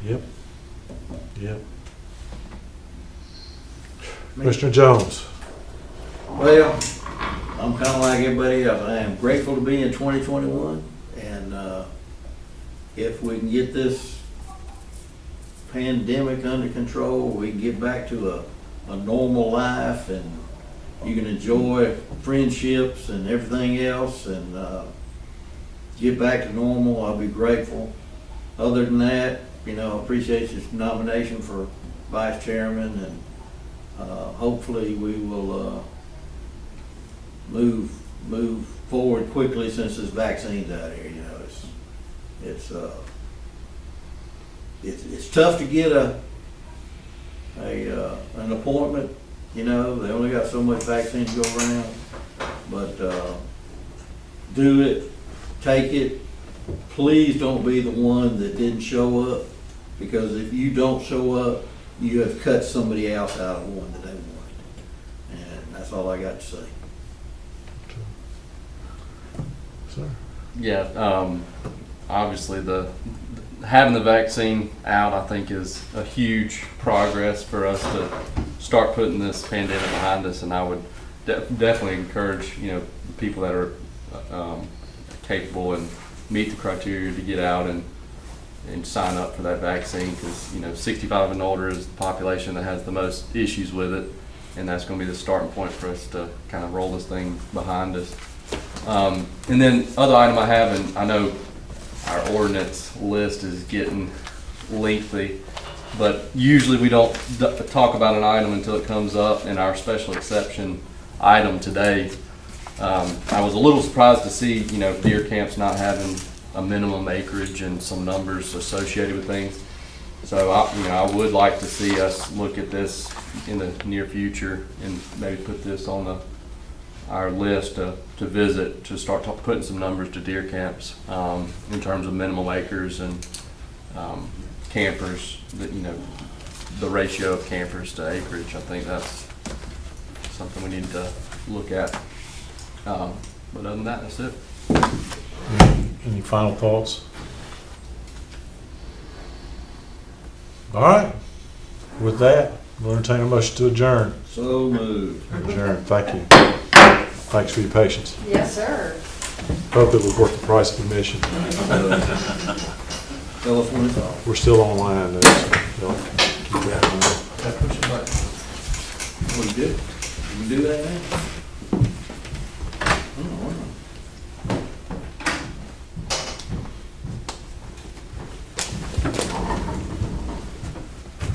Yep. Commissioner Jones. Well, I'm kind of like everybody else. I am grateful to be in 2021, and if we can get this pandemic under control, we can get back to a normal life, and you can enjoy friendships and everything else, and get back to normal, I'll be grateful. Other than that, appreciate this nomination for vice chairman, and hopefully we will move forward quickly since this vaccine's out here. It's tough to get an appointment. They only got so much vaccine to go around, but do it. Take it. Please don't be the one that didn't show up, because if you don't show up, you have cut somebody else out of one that they wanted. And that's all I got to say. Sir? Yeah, obviously having the vaccine out, I think, is a huge progress for us to start putting this pandemic behind us, and I would definitely encourage, the people that are capable and meet the criteria to get out and sign up for that vaccine, because 65 and older is the population that has the most issues with it, and that's going to be the starting point for us to kind of roll this thing behind us. And then other item I have, and I know our ordinance list is getting lengthy, but usually we don't talk about an item until it comes up. In our special exception item today, I was a little surprised to see, deer camps not having a minimum acreage and some numbers associated with things. So I would like to see us look at this in the near future and maybe put this on our list to visit, to start putting some numbers to deer camps in terms of minimum acres and campers, the ratio of campers to acreage. I think that's something we need to look at. But other than that, that's it. Any final thoughts? All right. With that, we'll entertain a motion to adjourn. So moved. Adjourn. Thank you. Thanks for your patience. Yes, sir. Hope it was worth the price of admission. Tell us when it's off. We're still online, though, so y'all keep that in mind. Push a button. What you do? You can do that now?